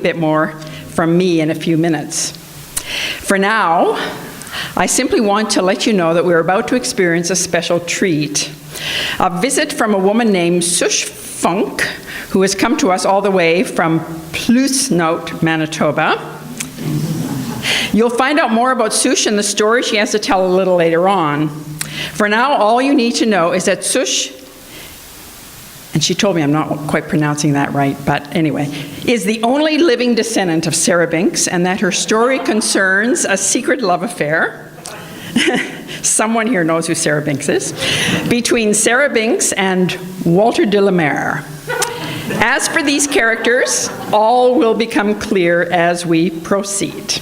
bit more from me in a few minutes. For now, I simply want to let you know that we're about to experience a special treat. A visit from a woman named Sush Funk, who has come to us all the way from Plusnout, Manitoba. You'll find out more about Sush and the story she has to tell a little later on. For now, all you need to know is that Sush, and she told me I'm not quite pronouncing that right, but anyway, is the only living descendant of Sarah Binks, and that her story concerns a secret love affair. Someone here knows who Sarah Binks is, between Sarah Binks and Walter de la Mare. As for these characters, all will become clear as we proceed.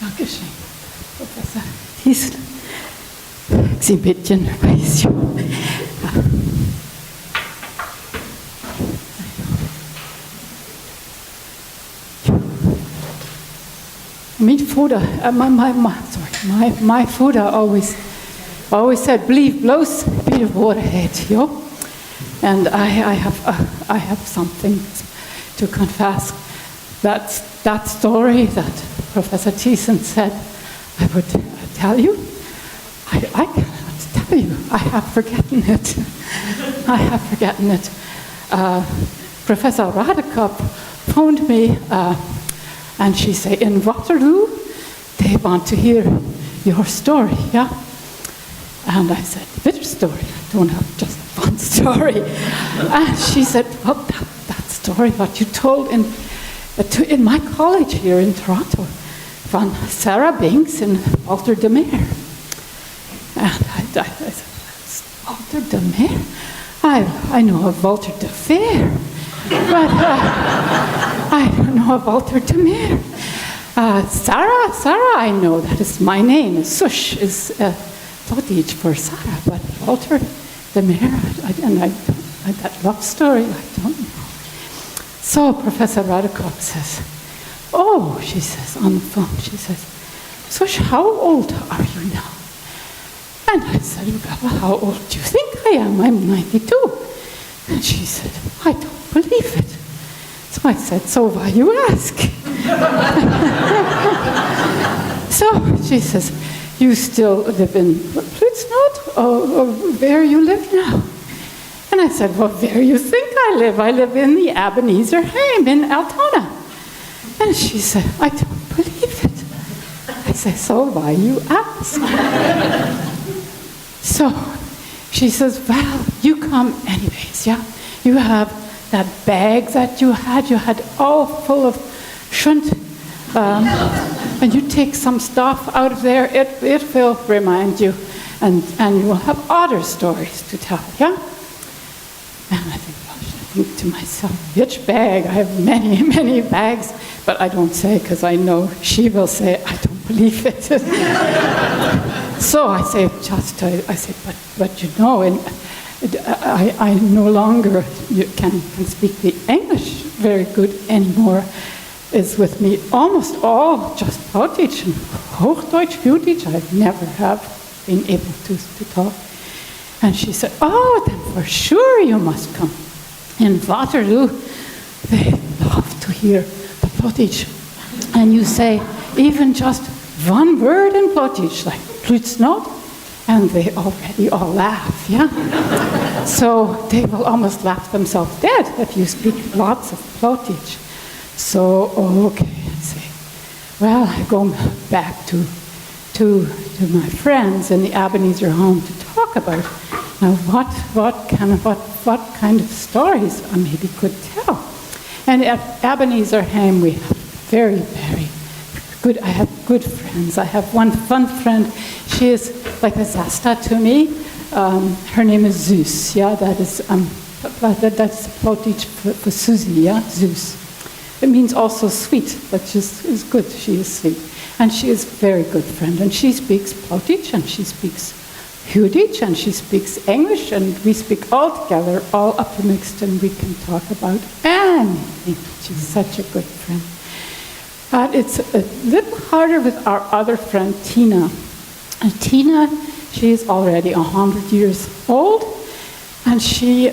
Dankeschön, Professor Thiessen. Ik zie een beetje nerveus. My father always said, "Believe blows, be the waterhead," yo. And I have something to confess. That story that Professor Thiessen said I would tell you, I cannot tell you. I have forgotten it. I have forgotten it. Professor Redekop phoned me and she said, in Waterloo, they want to hear your story, yeah? And I said, which story? I don't have just one story. And she said, well, that story what you told in my college here in Toronto, from Sarah Binks and Walter de Mare. And I said, Walter de Mare? I know of Walter de Fair, but I don't know of Walter de Mare. Sarah, I know, that is my name. Sush is Flottage for Sarah, but Walter de Mare, that love story, I don't know. So Professor Redekop says, oh, she says on the phone, she says, Sush, how old are you now? And I said, well, how old do you think I am? I'm 92. And she said, I don't believe it. So I said, so why you ask? So she says, you still live in Plusnout, or where you live now? And I said, well, where you think I live? I live in the Ebenezer Home in Altona. And she said, I don't believe it. I said, so why you ask? So she says, well, you come anyways, yeah? You have that bag that you had all full of shunt. And you take some stuff out of there, it will remind you, and you will have other stories to tell, yeah? And I think to myself, which bag? I have many, many bags, but I don't say because I know she will say, I don't believe it. So I say, but you know, and I no longer can speak the English very good anymore. Is with me almost all just Plautdeutsch and Hochdeutsch, Jüdisch. I never have been able to talk. And she said, oh, then for sure you must come. In Waterloo, they love to hear the Plautdeutsch. And you say even just one word in Plautdeutsch, like Plusnout, and they already all laugh, yeah? So they will almost laugh themselves dead if you speak lots of Plautdeutsch. So, okay, I say, well, I go back to my friends in the Ebenezer home to talk about now what kind of stories I maybe could tell. And at Ebenezer home we have very, very good, I have good friends. I have one fun friend, she is like a Zasta to me. Her name is Zeus, yeah, that is that's Plautich for Susie, yeah, Zeus. It means also sweet, which is good. She is sweet. And she is a very good friend. And she speaks Plautich, and she speaks Judith, and she speaks English, and we speak all together, all uppermixed, and we can talk about anything. She's such a good friend. But it's a little harder with our other friend, Tina. And Tina, she is already 100 years old, and she,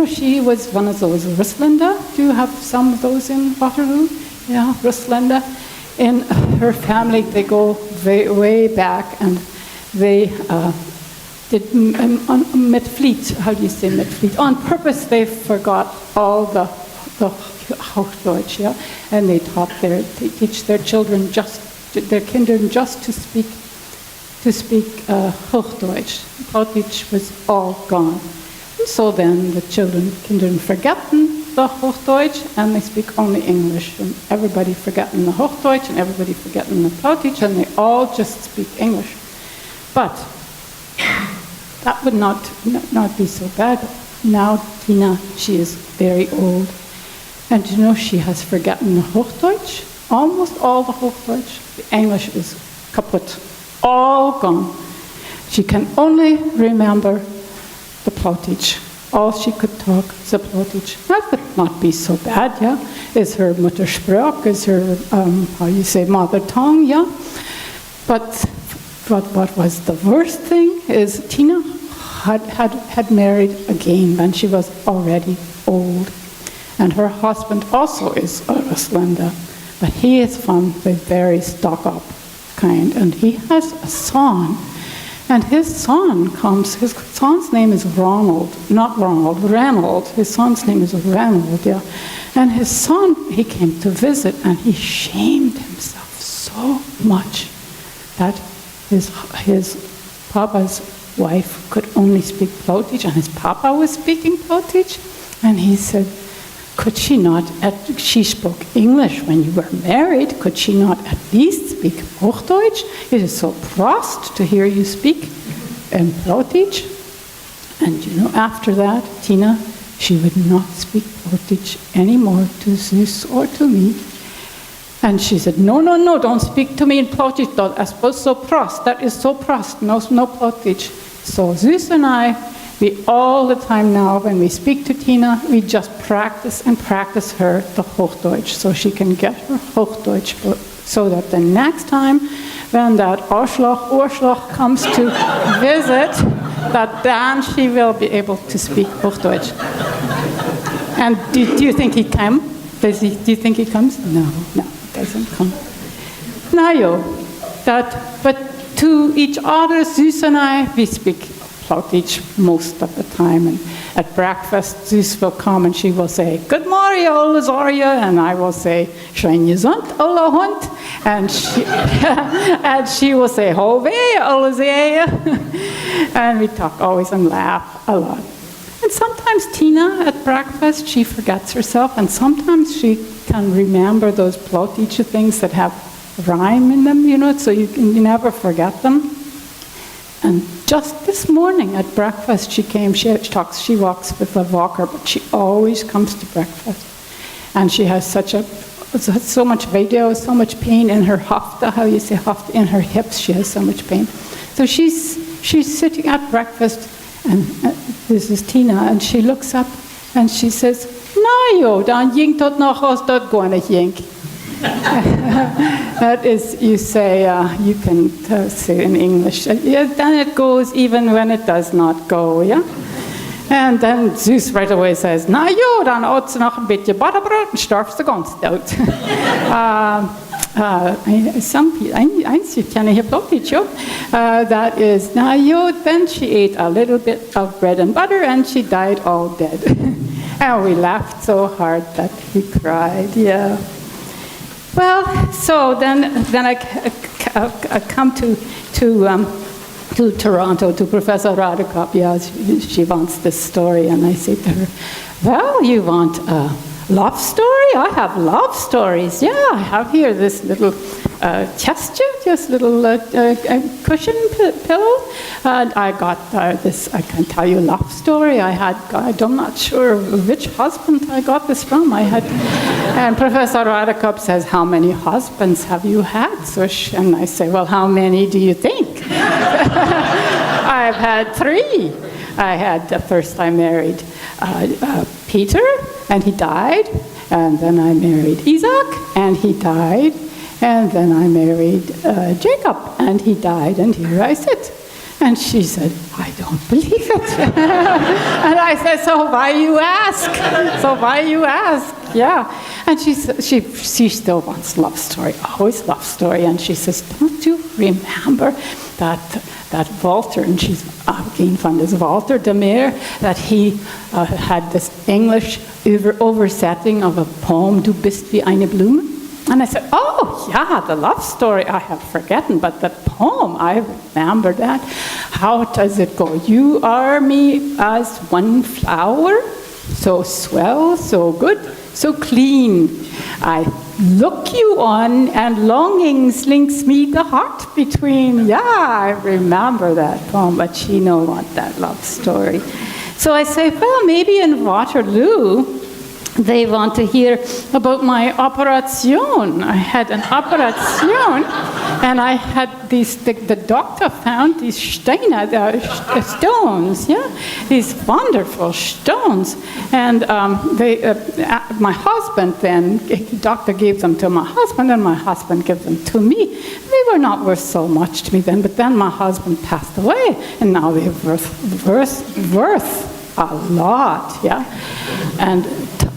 she was one of those Rusländer. Do you have some of those in Waterloo? Yeah, Rusländer. In her family, they go way back, and they did Metfleet. How do you say Metfleet? On purpose, they forgot all the Hochdeutsch, yeah, and they teach their children their kindern just to speak Hochdeutsch. Plautich was all gone. And so then the kindern forgotten the Hochdeutsch, and they speak only English, and everybody forgotten the Hochdeutsch, and everybody forgotten the Plautich, and they all just speak English. But that would not be so bad. Now Tina, she is very old, and she has forgotten the Hochdeutsch, almost all the Hochdeutsch. The English is kaput, all gone. She can only remember the Plautich. All she could talk is the Plautich. That would not be so bad, yeah? Is her Muttersprach, is her, mother tongue, yeah? But what was the worst thing is Tina had married again when she was already old. And her husband also is a Rusländer, but he is from the very stuck-up kind, and he has a son. And his son's name is Ranald. His son's name is Ranald, yeah. And his son, he came to visit, and he shamed himself so much that his papa's wife could only speak Plautich, and his papa was speaking Plautich. And he said, she spoke English when you were married, could she not at least speak Hochdeutsch? It is so prost to hear you speak Plautich. And after that, Tina, she would not speak Plautich anymore to Zeus or to me. And she said, no, don't speak to me in Plautich, that's so prost, that is so prost, no Plautich. So Zeus and I, we all the time now, when we speak to Tina, we just practice her the Hochdeutsch, so she can get her Hochdeutsch, so that the next time when that Urschloch comes to visit, that then she will be able to speak Hochdeutsch. And do you think he comes? Do you think he comes? No, he doesn't come. But to each other, Zeus and I, we speak Plautich most of the time. And at breakfast, Zeus will come and she will say, "Good morning, alle Zorje," and I will say, "Schön gesund, alle Hund," and she will say, "Hove, alle Zeje," and we talk always and laugh a lot. And sometimes Tina at breakfast, she forgets herself, and sometimes she can remember those Plautich things that have rhyme in them, so you never forget them. And just this morning at breakfast, she came, she walks with a walker, but she always comes to breakfast. And she has so much video, so much pain in her hafta, how you say hafta, in her hips, she has so much pain. So she's sitting at breakfast, and this is Tina, and she looks up and she says, "Nou joh, dan jinkt dat nog als dat gewoon niet jinkt." That is, you say, you can say in English, then it goes even when it does not go, yeah? And then Zeus right away says, "Nou joh, dan oot ze nog een beetje butterbrood en sterft ze gans dood." You can hear Plautich, that is, "Nou joh," then she ate a little bit of bread and butter and she died all dead. And we laughed so hard that we cried, yeah. Well, so then I come to Toronto, to Professor Redekop. Yeah, she wants this story, and I say to her, "Well, you want a love story? I have love stories. Yeah, I have here this little gesture, just little cushion pillow. And I got this, I can tell you a love story. I'm not sure which husband I got this from. And Professor Redekop says, how many husbands have you had, Sush? And I say, well, how many do you think? I've had 3. I had, first I married Peter, and he died. And then I married Isaac, and he died. And then I married Jacob, and he died, and here I sit. And she said, I don't believe it. And I said, so why you ask? Yeah. And she still wants love story, always love story. And she says, don't you remember that Walter, and she's again from this Walter de Meer, that he had this English oversetting of a poem, Du bist wie eine Blume? And I said, oh, yeah, the love story I have forgotten, but the poem, I remember that. How does it go? You are me as one flower, so swell, so good, so clean. I look you on, and longings links me the heart between. Yeah, I remember that poem, but she don't want that love story. So I say, well, maybe in Waterloo, they want to hear about my operation. I had an operation, and I had the doctor found these stones, these wonderful stones. And my husband then, the doctor gave them to my husband, and my husband gave them to me. They were not worth so much to me then, but then my husband passed away, and now they're worth a lot, yeah? And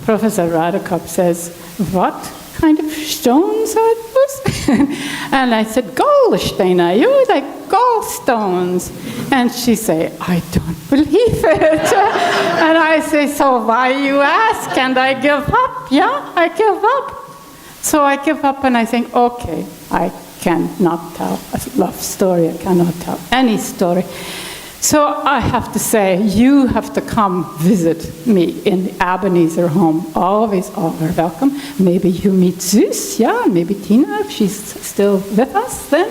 Professor Redekop says, what kind of stones are those? And I said, Goldsteiner, you like gallstones. And she say, I don't believe it. And I say, so why you ask? And I give up, yeah, I give up. So I give up, and I think, okay, I cannot tell a love story, I cannot tell any story. So I have to say, you have to come visit me in the Ebenezer home. Always welcome. Maybe you meet Zeus, yeah, maybe Tina, if she's still with us then.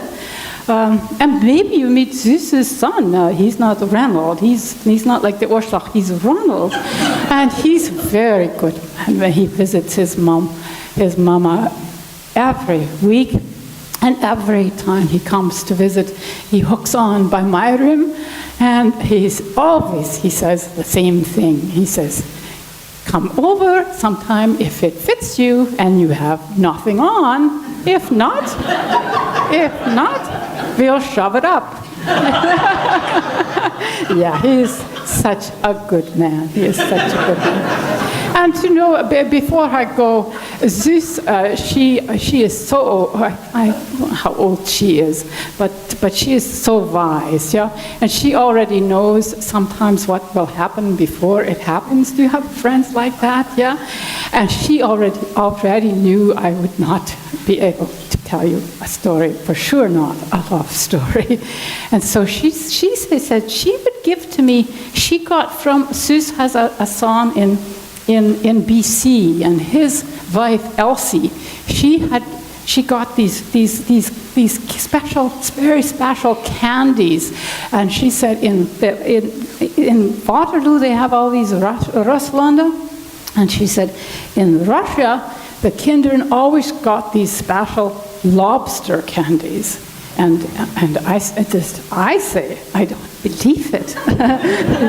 And maybe you meet Zeus's son. He's not Ronald. He's not like the Orschach, he's Ronald. And he's very good. And when he visits his mama every week, and every time he comes to visit, he hooks on by my room, and he says the same thing. He says, come over sometime if it fits you and you have nothing on. If not, we'll shove it up. Yeah, he's such a good man. He is such a good man. And you know, before I go, Zeus, she is so, I don't know how old she is, but she is so wise, yeah? And she already knows sometimes what will happen before it happens. Do you have friends like that, yeah? And she already knew I would not be able to tell you a story, for sure not a love story. And so she said she would give to me, she got from, Zeus has a son in BC, and his wife Elsie, she got these special, very special candies, and she said in Waterloo they have all these Russlande, and she said in Russia the kindern always got these special lobster candies, and I say I don't believe it.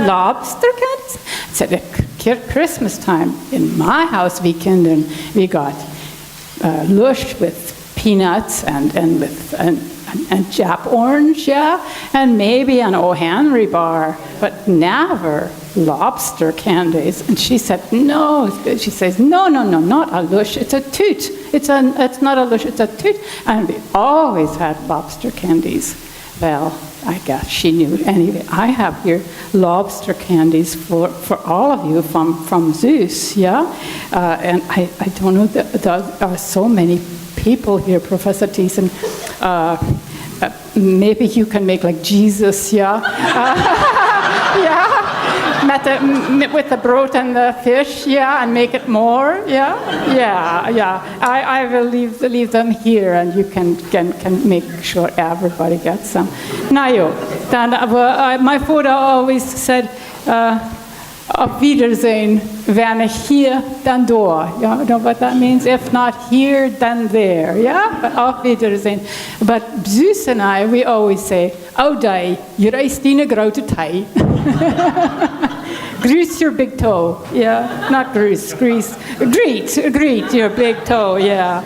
Lobster candies? I said at Christmas time in my house we got lush with peanuts and Jap orange, yeah, and maybe an O. Henry bar, but never lobster candies. And she said, no. She says, no, not a lush. It's a toot. It's not a lush. It's a toot. And we always had lobster candies. Well, I guess she knew. Anyway, I have here lobster candies for all of you from Zeus, yeah? And I don't know, there are so many people here, Professor Thiessen. Maybe you can make like Jesus, yeah? Yeah? with the broth and the fish, yeah, and make it more, yeah. I will leave them here, and you can make sure everybody gets some. Now, my father always said, auf Wiedersehen, wenn hier, dann da. You know what that means? If not here, then there. Yeah? But auf Wiedersehen. But Zeus and I, we always say, oh, die, je reist in een grote tij. Grease your big toe. Yeah? Not grease. Greet your big toe. Yeah.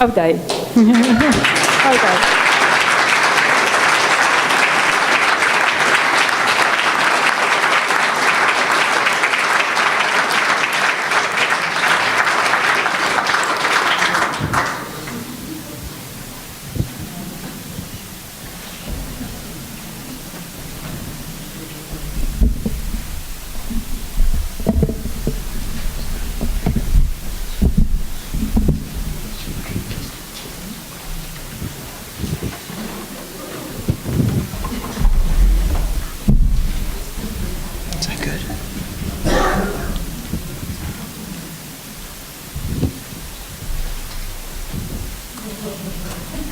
Oh, die. Oh, die.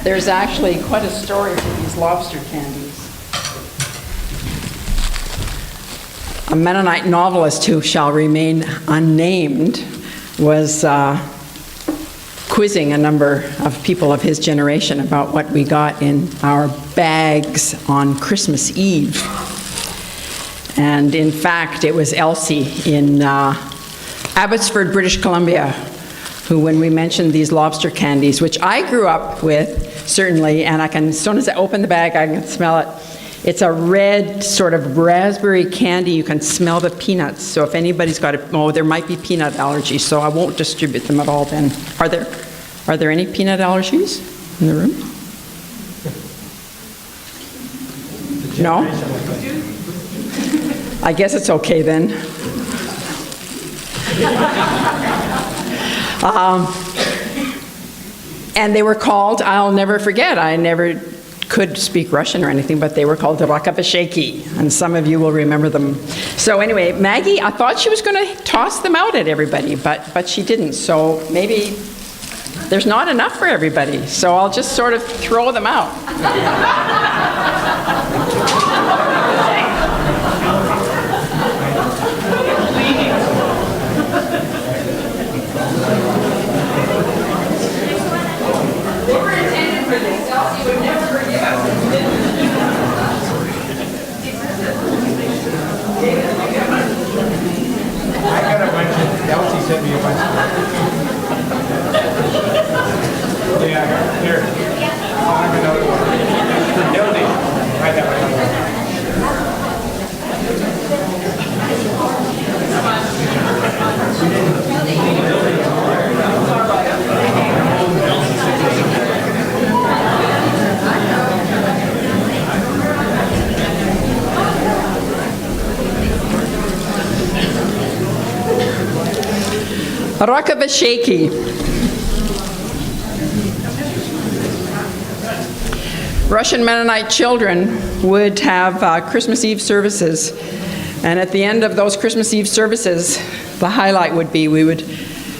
There's actually quite a story to these lobster candies. A Mennonite novelist who shall remain unnamed was quizzing a number of people of his generation about what we got in our bags on Christmas Eve. And in fact, it was Elsie in Abbotsford, British Columbia, who, when we mentioned these lobster candies, which I grew up with, certainly, and as soon as I open the bag, I can smell it. It's a red sort of raspberry candy. You can smell the peanuts. So if anybody's got there might be peanut allergies, so I won't distribute them at all then. Are there any peanut allergies in the room? No? I guess it's okay then. And they were called, I'll never forget, I never could speak Russian or anything, but they were called rakavasheki, and some of you will remember them. So anyway, Maggie, I thought she was going to toss them out at everybody, but she didn't, so maybe there's not enough for everybody, so I'll just sort of throw them out. I got a bunch of, Elsie sent me a bunch of. Yeah, here. I have another one. For donation. I have another one. Rakavasheki. Russian Mennonite children would have Christmas Eve services, and at the end of those Christmas Eve services, the highlight would be we would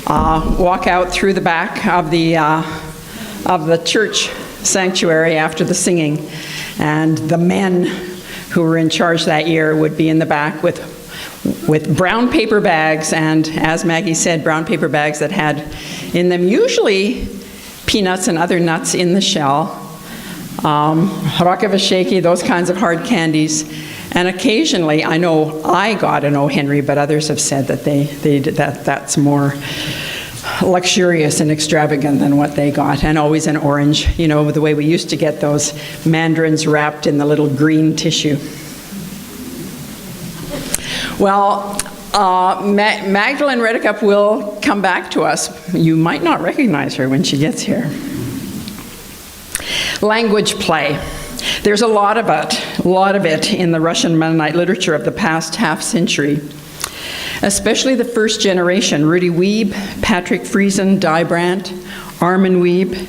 walk out through the back of the church sanctuary after the singing, and the men who were in charge that year would be in the back with brown paper bags, and as Maggie said, brown paper bags that had in them usually peanuts and other nuts in the shell, rakavasheki, those kinds of hard candies, and occasionally, I know I got an O. Henry, but others have said that that's more luxurious and extravagant than what they got, and always an orange, you know, the way we used to get those mandarins wrapped in the little green tissue. Well, Magdalene Redekop will come back to us. You might not recognize her when she gets here. Language play. There's a lot of it in the Russian Mennonite literature of the past half century, especially the first generation, Rudy Wiebe, Patrick Friesen, Die Brandt, Armin Wiebe,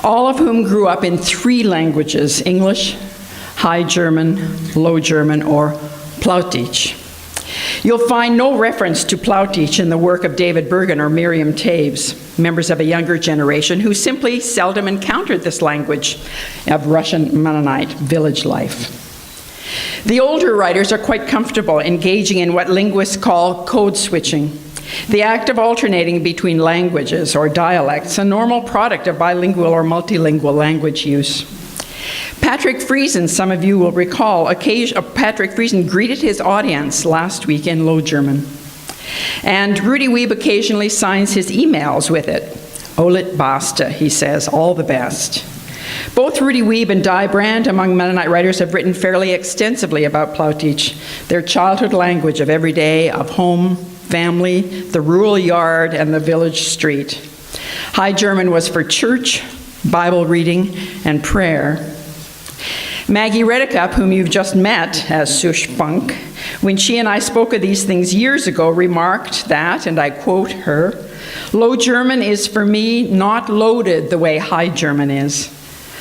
all of whom grew up in 3 languages, English, High German, Low German, or Plautich. You'll find no reference to Plautich in the work of David Bergen or Miriam Taves, members of a younger generation who simply seldom encountered this language of Russian Mennonite village life. The older writers are quite comfortable engaging in what linguists call code switching, the act of alternating between languages or dialects, a normal product of bilingual or multilingual language use. Patrick Friesen, some of you will recall, Patrick Friesen greeted his audience last week in Low German. And Rudy Wiebe occasionally signs his emails with it. Olit basta, he says, all the best. Both Rudy Wiebe and Di Brand, among Mennonite writers, have written fairly extensively about Plautich, their childhood language of every day, of home, family, the rural yard, and the village street. High German was for church, Bible reading, and prayer. Maggie Redekop, whom you've just met as Sush Funk, when she and I spoke of these things years ago, remarked that, and I quote her, "Low German is for me not loaded the way High German is.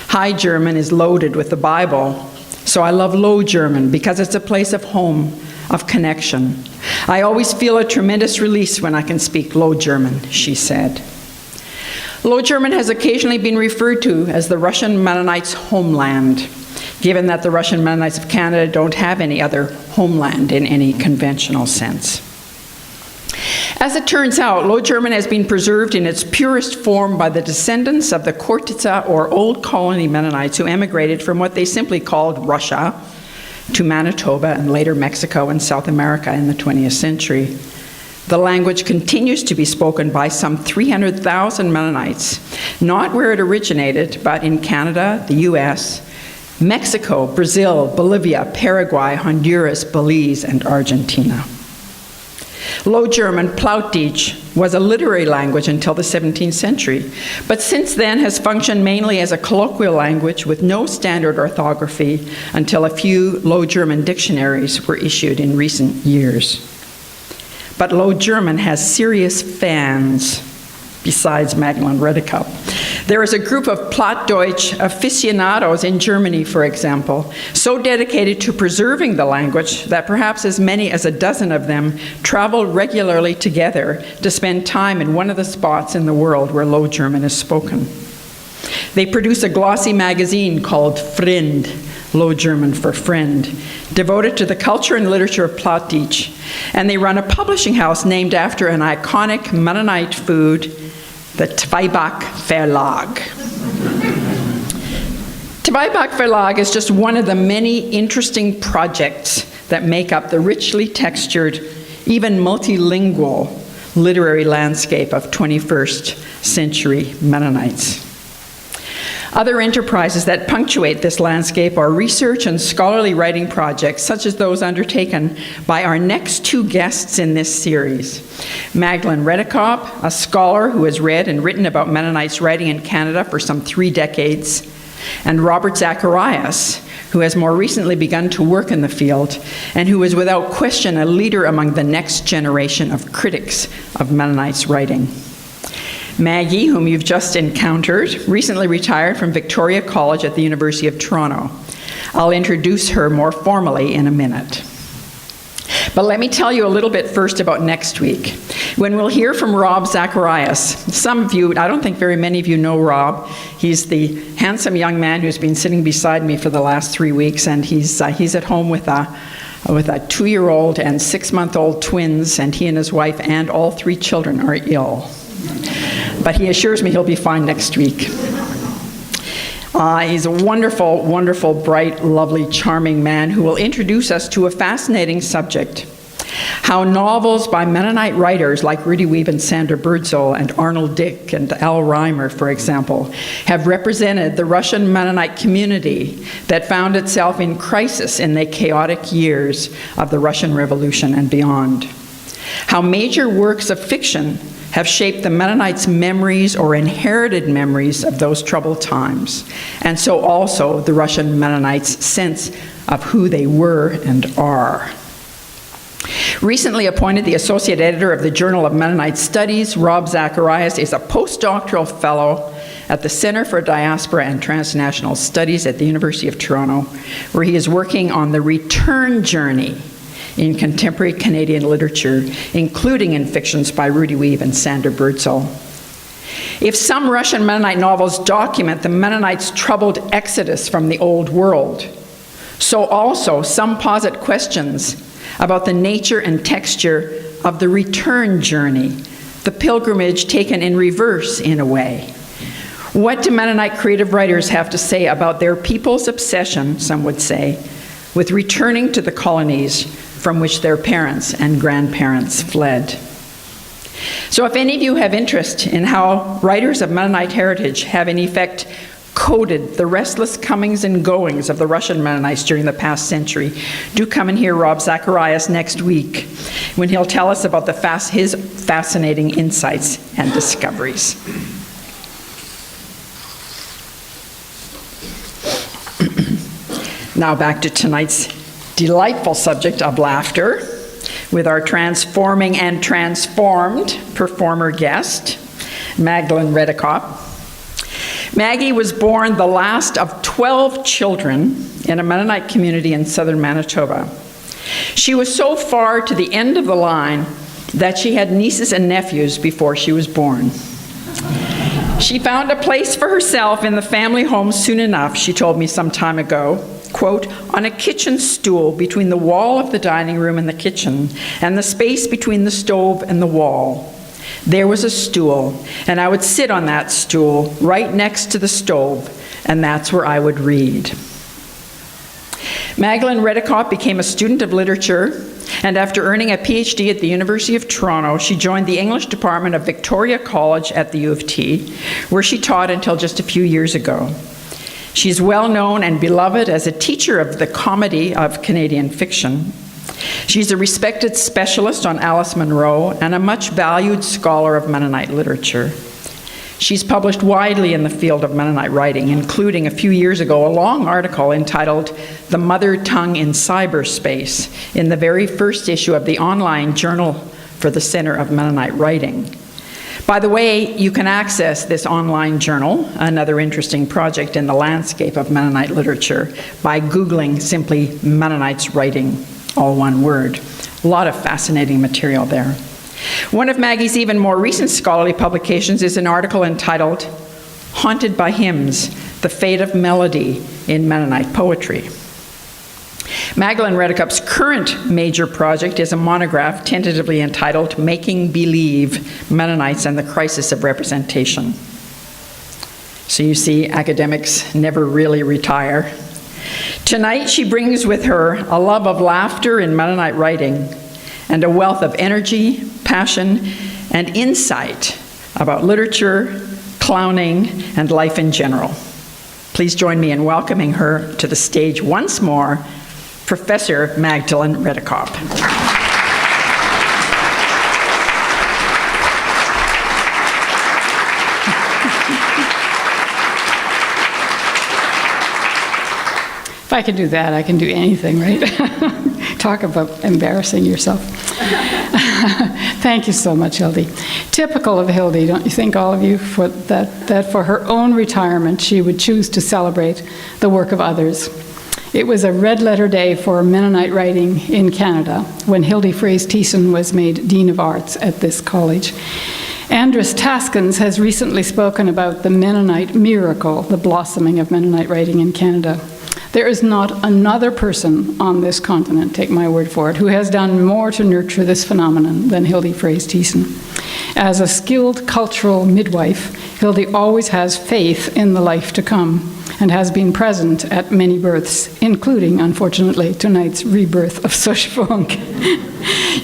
High German is loaded with the Bible. So I love Low German because it's a place of home, of connection. I always feel a tremendous release when I can speak Low German," she said. Low German has occasionally been referred to as the Russian Mennonites' homeland, given that the Russian Mennonites of Canada don't have any other homeland in any conventional sense. As it turns out, Low German has been preserved in its purest form by the descendants of the Kortitsa or Old Colony Mennonites who emigrated from what they simply called Russia to Manitoba and later Mexico and South America in the 20th century. The language continues to be spoken by some 300,000 Mennonites, not where it originated, but in Canada, the US, Mexico, Brazil, Bolivia, Paraguay, Honduras, Belize, and Argentina. Low German, Plautich, was a literary language until the 17th century, but since then has functioned mainly as a colloquial language with no standard orthography until a few Low German dictionaries were issued in recent years. But Low German has serious fans, besides Magdalene Redekop. There is a group of Plattdeutsch aficionados in Germany, for example, so dedicated to preserving the language that perhaps as many as a dozen of them travel regularly together to spend time in one of the spots in the world where Low German is spoken. They produce a glossy magazine called Friend, Low German for friend, devoted to the culture and literature of Plattdeutsch, and they run a publishing house named after an iconic Mennonite food, the Zweibach Verlag. Zweibach Verlag is just one of the many interesting projects that make up the richly textured, even multilingual literary landscape of 21st century Mennonites. Other enterprises that punctuate this landscape are research and scholarly writing projects, such as those undertaken by our next two guests in this series. Magdalene Redekop, a scholar who has read and written about Mennonites writing in Canada for some 3 decades, and Robert Zacharias, who has more recently begun to work in the field, and who is without question a leader among the next generation of critics of Mennonites writing. Maggie, whom you've just encountered, recently retired from Victoria College at the University of Toronto. I'll introduce her more formally in a minute. But let me tell you a little bit first about next week, when we'll hear from Rob Zacharias. Some of you, I don't think very many of you know Rob. He's the handsome young man who's been sitting beside me for the last 3 weeks, and he's at home with a 2-year-old and 6-month-old twins, and he and his wife and all 3 children are ill. But he assures me he'll be fine next week. He's a wonderful, wonderful, bright, lovely, charming man who will introduce us to a fascinating subject: how novels by Mennonite writers like Rudy Wiebe and Sandra Birdsall and Arnold Dick and Al Reimer, for example, have represented the Russian Mennonite community that found itself in crisis in the chaotic years of the Russian Revolution and beyond. How major works of fiction have shaped the Mennonites' memories or inherited memories of those troubled times, and so also the Russian Mennonites' sense of who they were and are. Recently appointed the associate editor of the Journal of Mennonite Studies, Rob Zacharias is a postdoctoral fellow at the Center for Diaspora and Transnational Studies at the University of Toronto, where he is working on the return journey in contemporary Canadian literature, including in fictions by Rudy Weave and Sandra Birdsall. If some Russian Mennonite novels document the Mennonites' troubled exodus from the Old World, so also some posit questions about the nature and texture of the return journey, the pilgrimage taken in reverse in a way. What do Mennonite creative writers have to say about their people's obsession, some would say, with returning to the colonies from which their parents and grandparents fled? So if any of you have interest in how writers of Mennonite heritage have in effect coded the restless comings and goings of the Russian Mennonites during the past century, do come and hear Rob Zacharias next week when he'll tell us about his fascinating insights and discoveries. Now back to tonight's delightful subject of laughter with our transforming and transformed performer guest, Magdalene Redekop. Maggie was born the last of 12 children in a Mennonite community in southern Manitoba. She was so far to the end of the line that she had nieces and nephews before she was born. She found a place for herself in the family home soon enough, she told me some time ago, quote, on a kitchen stool between the wall of the dining room and the kitchen and the space between the stove and the wall. There was a stool, and I would sit on that stool right next to the stove, and that's where I would read. Magdalene Redekop became a student of literature, and after earning a PhD at the University of Toronto, she joined the English department of Victoria College at the U of T, where she taught until just a few years ago. She's well known and beloved as a teacher of the comedy of Canadian fiction. She's a respected specialist on Alice Munro and a much valued scholar of Mennonite literature. She's published widely in the field of Mennonite writing, including a few years ago a long article entitled The Mother Tongue in Cyberspace in the very first issue of the online journal for the Center of Mennonite Writing. By the way, you can access this online journal, another interesting project in the landscape of Mennonite literature, by Googling simply Mennonites writing, all one word. A lot of fascinating material there. One of Maggie's even more recent scholarly publications is an article entitled Haunted by Hymns, The Fate of Melody in Mennonite Poetry. Magdalene Redekop's current major project is a monograph tentatively entitled Making Believe, Mennonites and the Crisis of Representation. So you see, academics never really retire. Tonight she brings with her a love of laughter in Mennonite writing and a wealth of energy, passion, and insight about literature, clowning, and life in general. Please join me in welcoming her to the stage once more, Professor Magdalene Redekop. If I can do that, I can do anything, right? Talk about embarrassing yourself. Thank you so much, Hildy. Typical of Hildy, don't you think, all of you, that for her own retirement, she would choose to celebrate the work of others. It was a red-letter day for Mennonite writing in Canada when Hildy Fraser-Thiessen was made Dean of Arts at this college. Andrus Taskins has recently spoken about the Mennonite miracle, the blossoming of Mennonite writing in Canada. There is not another person on this continent, take my word for it, who has done more to nurture this phenomenon than Hildy Fraser-Thiessen. As a skilled cultural midwife, Hildy always has faith in the life to come and has been present at many births, including, unfortunately, tonight's rebirth of Sush Funk.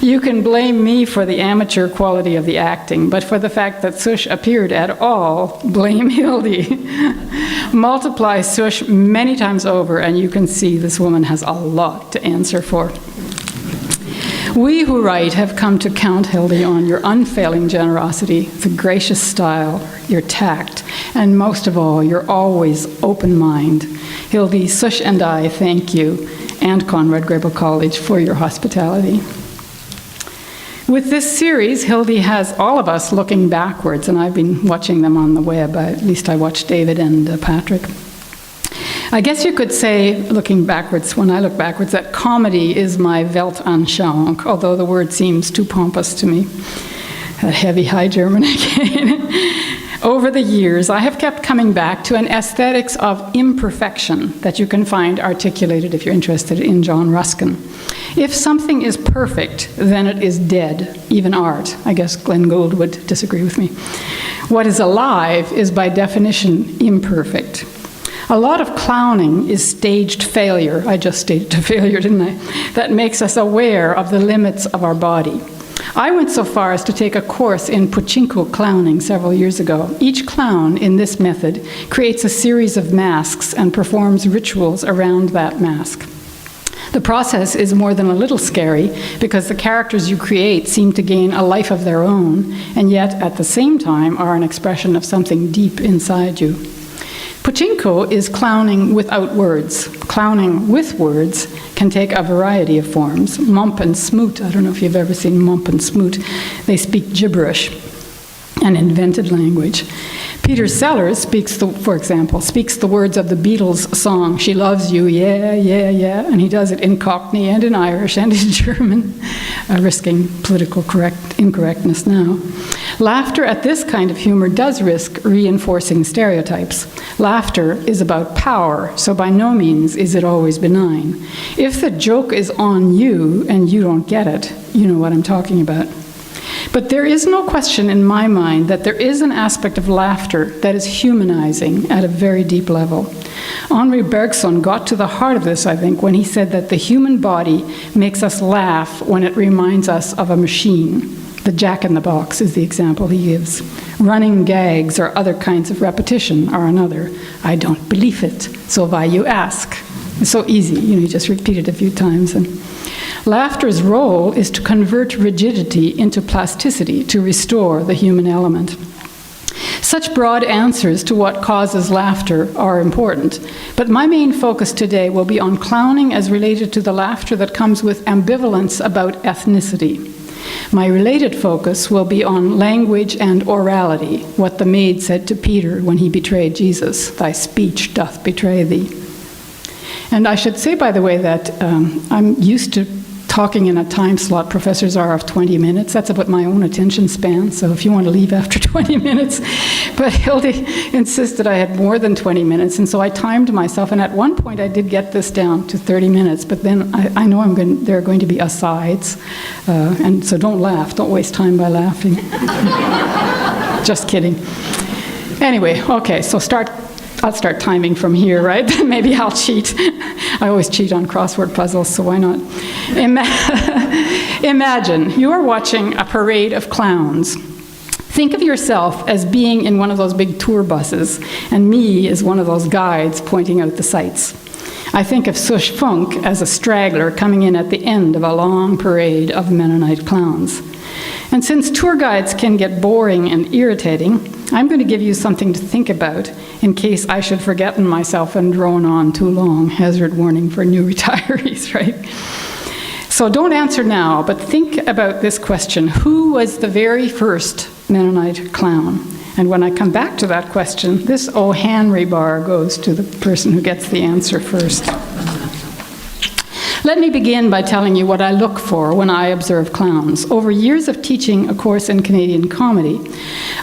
You can blame me for the amateur quality of the acting, but for the fact that Sush appeared at all, blame Hildy. Multiply Sush many times over, and you can see this woman has a lot to answer for. We who write have come to count, Hildy, on your unfailing generosity, the gracious style, your tact, and most of all, your always open mind. Hildy, Sush and I thank you and Conrad Grebel College for your hospitality. With this series, Hildy has all of us looking backwards, and I've been watching them on the web. At least I watched David and Patrick. I guess you could say, looking backwards, when I look backwards, that comedy is my Weltanschauung, although the word seems too pompous to me. A heavy High German again. Over the years, I have kept coming back to an aesthetics of imperfection that you can find articulated, if you're interested, in John Ruskin. If something is perfect, then it is dead, even art. I guess Glenn Gould would disagree with me. What is alive is by definition imperfect. A lot of clowning is staged failure. I just staged a failure, didn't I? That makes us aware of the limits of our body. I went so far as to take a course in pachinko clowning several years ago. Each clown in this method creates a series of masks and performs rituals around that mask. The process is more than a little scary because the characters you create seem to gain a life of their own, and yet at the same time are an expression of something deep inside you. Pachinko is clowning without words. Clowning with words can take a variety of forms. Mump and Smoot, I don't know if you've ever seen Mump and Smoot. They speak gibberish, an invented language. Peter Sellers for example, speaks the words of the Beatles' song, "She Loves You, Yeah, Yeah, Yeah," and he does it in Cockney and in Irish and in German, risking political incorrectness now. Laughter at this kind of humor does risk reinforcing stereotypes. Laughter is about power, so by no means is it always benign. If the joke is on you and you don't get it, you know what I'm talking about. But there is no question in my mind that there is an aspect of laughter that is humanizing at a very deep level. Henri Bergson got to the heart of this, I think, when he said that the human body makes us laugh when it reminds us of a machine. The Jack-in-the-Box is the example he gives. Running gags or other kinds of repetition are another. I don't believe it, so why you ask? It's so easy, you just repeat it a few times. And laughter's role is to convert rigidity into plasticity, to restore the human element. Such broad answers to what causes laughter are important, but my main focus today will be on clowning as related to the laughter that comes with ambivalence about ethnicity. My related focus will be on language and orality, what the maid said to Peter when he betrayed Jesus, "Thy speech doth betray thee." And I should say, by the way, that I'm used to talking in a time slot professors are of 20 minutes. That's about my own attention span, so if you want to leave after 20 minutes. But Hilde insisted I had more than 20 minutes, and so I timed myself, and at one point I did get this down to 30 minutes, but then I know there are going to be asides, and so don't laugh. Don't waste time by laughing. Just kidding. Anyway, okay, so I'll start timing from here, right? Maybe I'll cheat. I always cheat on crossword puzzles, so why not? Imagine you are watching a parade of clowns. Think of yourself as being in one of those big tour buses, and me as one of those guides pointing out the sights. I think of Sush Funk as a straggler coming in at the end of a long parade of Mennonite clowns. And since tour guides can get boring and irritating, I'm going to give you something to think about in case I should forget myself and drone on too long. Hazard warning for new retirees, right? So don't answer now, but think about this question. Who was the very first Mennonite clown? And when I come back to that question, this O. Henry bar goes to the person who gets the answer first. Let me begin by telling you what I look for when I observe clowns. Over years of teaching a course in Canadian comedy,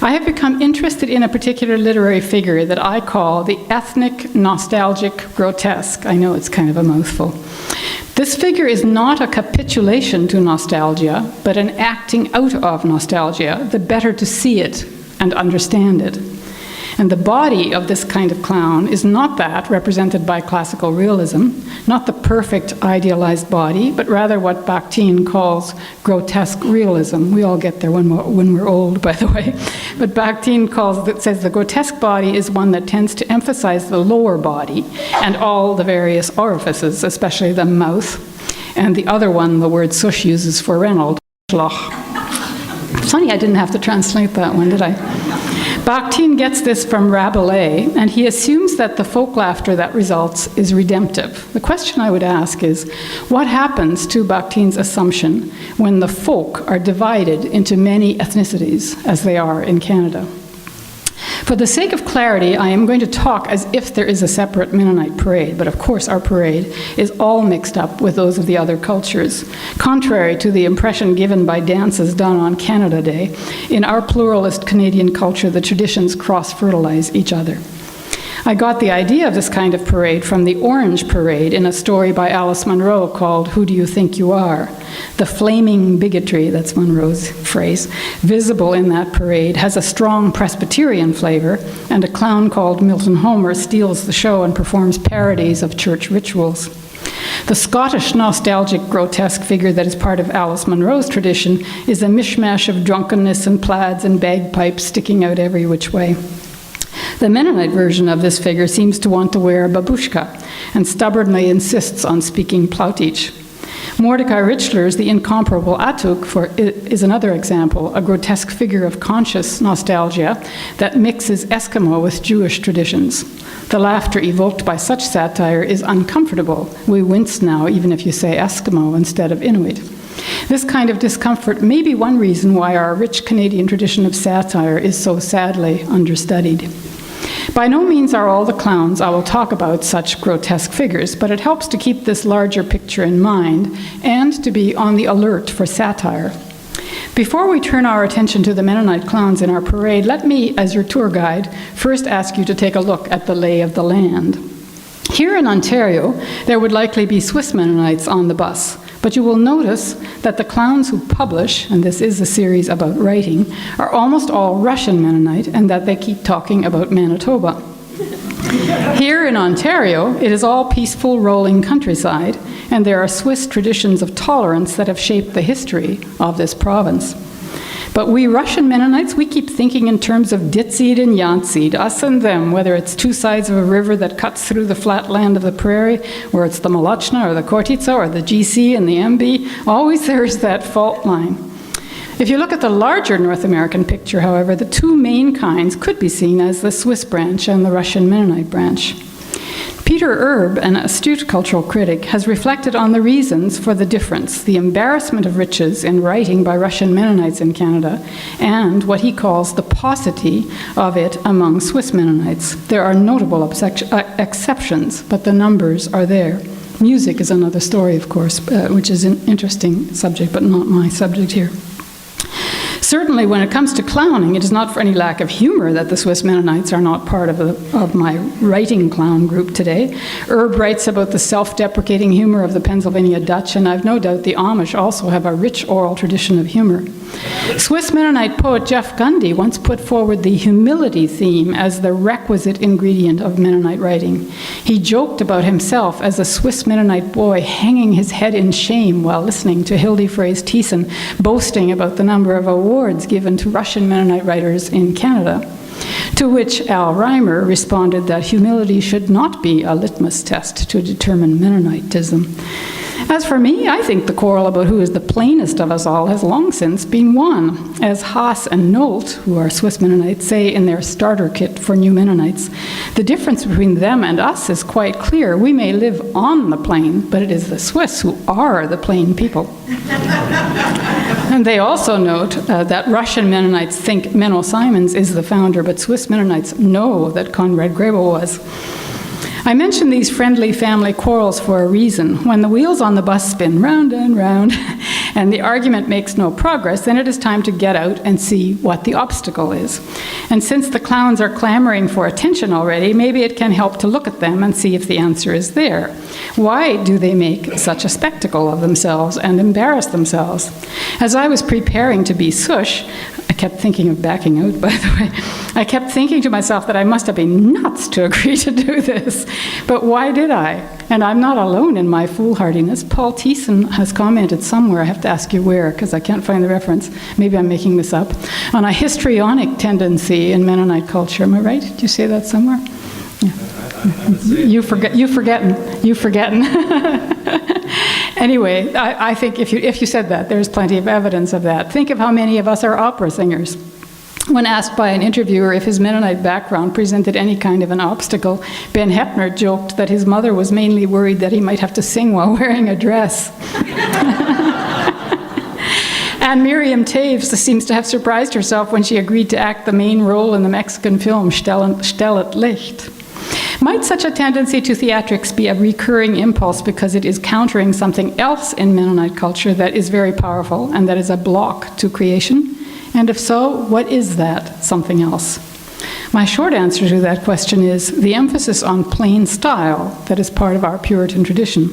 I have become interested in a particular literary figure that I call the ethnic, nostalgic, grotesque. I know it's kind of a mouthful. This figure is not a capitulation to nostalgia, but an acting out of nostalgia, the better to see it and understand it. And the body of this kind of clown is not that represented by classical realism, not the perfect idealized body, but rather what Bakhtin calls grotesque realism. We all get there when we're old, by the way. But Bakhtin says the grotesque body is one that tends to emphasize the lower body and all the various orifices, especially the mouth. And the other one, the word Sush uses for Reynold, funny I didn't have to translate that one, did I? Bakhtin gets this from Rabelais, and he assumes that the folk laughter that results is redemptive. The question I would ask is, what happens to Bakhtin's assumption when the folk are divided into many ethnicities, as they are in Canada? For the sake of clarity, I am going to talk as if there is a separate Mennonite parade, but of course our parade is all mixed up with those of the other cultures. Contrary to the impression given by dances done on Canada Day, in our pluralist Canadian culture, the traditions cross-fertilize each other. I got the idea of this kind of parade from the Orange Parade in a story by Alice Munro called Who Do You Think You Are? The flaming bigotry, that's Munro's phrase, visible in that parade has a strong Presbyterian flavor, and a clown called Milton Homer steals the show and performs parodies of church rituals. The Scottish nostalgic grotesque figure that is part of Alice Munro's tradition is a mishmash of drunkenness and plaids and bagpipes sticking out every which way. The Mennonite version of this figure seems to want to wear a babushka and stubbornly insists on speaking Plautich. Mordecai Richler's The Incomparable Atuk is another example, a grotesque figure of conscious nostalgia that mixes Eskimo with Jewish traditions. The laughter evoked by such satire is uncomfortable. We wince now, even if you say Eskimo instead of Inuit. This kind of discomfort may be one reason why our rich Canadian tradition of satire is so sadly understudied. By no means are all the clowns I will talk about such grotesque figures, but it helps to keep this larger picture in mind and to be on the alert for satire. Before we turn our attention to the Mennonite clowns in our parade, let me, as your tour guide, first ask you to take a look at the lay of the land. Here in Ontario, there would likely be Swiss Mennonites on the bus, but you will notice that the clowns who publish, and this is a series about writing, are almost all Russian Mennonite, and that they keep talking about Manitoba. Here in Ontario, it is all peaceful, rolling countryside, and there are Swiss traditions of tolerance that have shaped the history of this province. But we Russian Mennonites, we keep thinking in terms of Ditseed and Yantseed, us and them, whether it's two sides of a river that cuts through the flat land of the prairie, or it's the Molochna or the Kortitsa or the GC and the MB, always there is that fault line. If you look at the larger North American picture, however, the two main kinds could be seen as the Swiss branch and the Russian Mennonite branch. Peter Erb, an astute cultural critic, has reflected on the reasons for the difference, the embarrassment of riches in writing by Russian Mennonites in Canada, and what he calls the paucity of it among Swiss Mennonites. There are notable exceptions, but the numbers are there. Music is another story, of course, which is an interesting subject, but not my subject here. Certainly, when it comes to clowning, it is not for any lack of humor that the Swiss Mennonites are not part of my writing clown group today. Erb writes about the self-deprecating humor of the Pennsylvania Dutch, and I've no doubt the Amish also have a rich oral tradition of humor. Swiss Mennonite poet Jeff Gundy once put forward the humility theme as the requisite ingredient of Mennonite writing. He joked about himself as a Swiss Mennonite boy hanging his head in shame while listening to Hildy Fraser Thiessen boasting about the number of awards given to Russian Mennonite writers in Canada. To which Al Reimer responded that humility should not be a litmus test to determine Mennonitism. As for me, I think the quarrel about who is the plainest of us all has long since been won. As Haas and Nolt, who are Swiss Mennonites, say in their starter kit for new Mennonites, the difference between them and us is quite clear. We may live on the plain, but it is the Swiss who are the plain people. And they also note that Russian Mennonites think Menno Simons is the founder, but Swiss Mennonites know that Conrad Grebel was. I mention these friendly family quarrels for a reason. When the wheels on the bus spin round and round and the argument makes no progress, then it is time to get out and see what the obstacle is. And since the clowns are clamoring for attention already, maybe it can help to look at them and see if the answer is there. Why do they make such a spectacle of themselves and embarrass themselves? As I was preparing to be Sush, I kept thinking of backing out, by the way. I kept thinking to myself that I must have been nuts to agree to do this. But why did I? And I'm not alone in my foolhardiness. Paul Thiessen has commented somewhere, I have to ask you where, because I can't find the reference, maybe I'm making this up, on a histrionic tendency in Mennonite culture. Am I right? Did you say that somewhere? Yeah. You forgetting. Anyway, I think if you said that, there's plenty of evidence of that. Think of how many of us are opera singers. When asked by an interviewer if his Mennonite background presented any kind of an obstacle, Ben Heppner joked that his mother was mainly worried that he might have to sing while wearing a dress. And Miriam Toews seems to have surprised herself when she agreed to act the main role in the Mexican film Stellet Licht. Might such a tendency to theatrics be a recurring impulse because it is countering something else in Mennonite culture that is very powerful and that is a block to creation? And if so, what is that something else? My short answer to that question is the emphasis on plain style that is part of our Puritan tradition.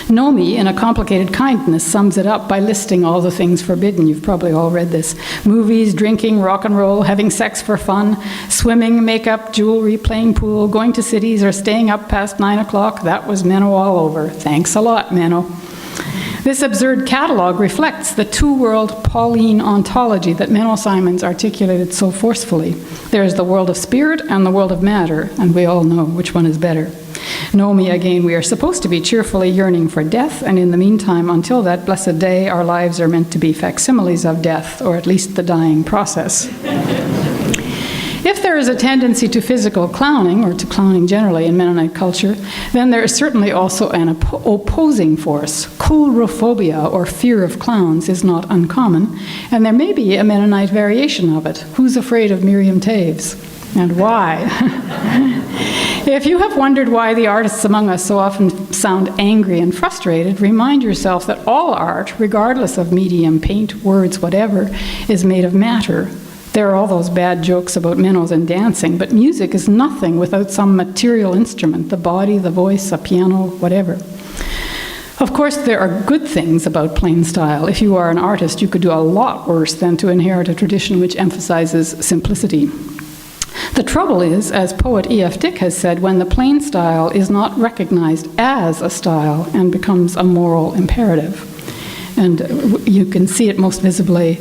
Nomi, in A Complicated Kindness, sums it up by listing all the things forbidden. You've probably all read this. Movies, drinking, rock and roll, having sex for fun, swimming, makeup, jewelry, playing pool, going to cities, or staying up past 9 o'clock. That was Menno all over. Thanks a lot, Menno. This absurd catalog reflects the two-world Pauline ontology that Menno Simons articulated so forcefully. There is the world of spirit and the world of matter, and we all know which one is better. Nomi, again, we are supposed to be cheerfully yearning for death, and in the meantime, until that blessed day, our lives are meant to be facsimiles of death, or at least the dying process. If there is a tendency to physical clowning, or to clowning generally in Mennonite culture, then there is certainly also an opposing force. Coulrophobia, or fear of clowns, is not uncommon, and there may be a Mennonite variation of it. Who's afraid of Miriam Toews? And why? If you have wondered why the artists among us so often sound angry and frustrated, remind yourself that all art, regardless of medium, paint, words, whatever, is made of matter. There are all those bad jokes about minnows and dancing, but music is nothing without some material instrument, the body, the voice, a piano, whatever. Of course, there are good things about plain style. If you are an artist, you could do a lot worse than to inherit a tradition which emphasizes simplicity. The trouble is, as poet E.F. Dick has said, when the plain style is not recognized as a style and becomes a moral imperative. And you can see it most visibly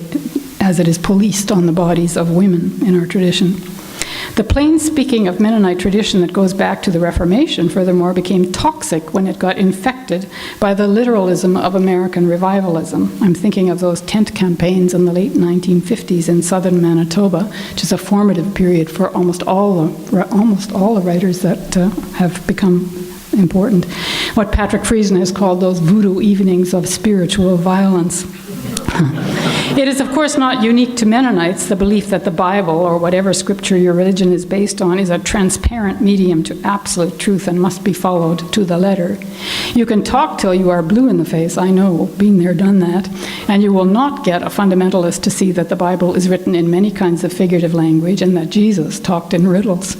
as it is policed on the bodies of women in our tradition. The plain speaking of Mennonite tradition that goes back to the Reformation, furthermore, became toxic when it got infected by the literalism of American revivalism. I'm thinking of those tent campaigns in the late 1950s in southern Manitoba, which is a formative period for almost all the writers that have become important. What Patrick Friesen has called those voodoo evenings of spiritual violence. It is, of course, not unique to Mennonites, the belief that the Bible, or whatever scripture your religion is based on, is a transparent medium to absolute truth and must be followed to the letter. You can talk till you are blue in the face, I know, been there, done that, and you will not get a fundamentalist to see that the Bible is written in many kinds of figurative language and that Jesus talked in riddles.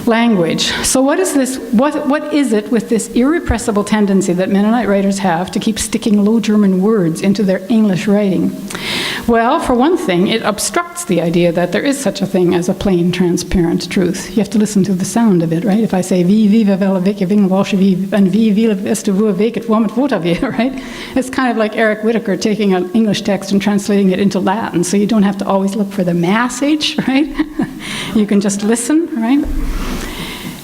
Language. So what is this? What is it with this irrepressible tendency that Mennonite writers have to keep sticking Low German words into their English writing? Well, for one thing, it obstructs the idea that there is such a thing as a plain, transparent truth. You have to listen to the sound of it, right? If I say vi viva vela veke ving volshevi and vi vila vesta vua veket vomet votavi, right? It's kind of like Eric Whittaker taking an English text and translating it into Latin, so you don't have to always look for the massage, right? You can just listen, right?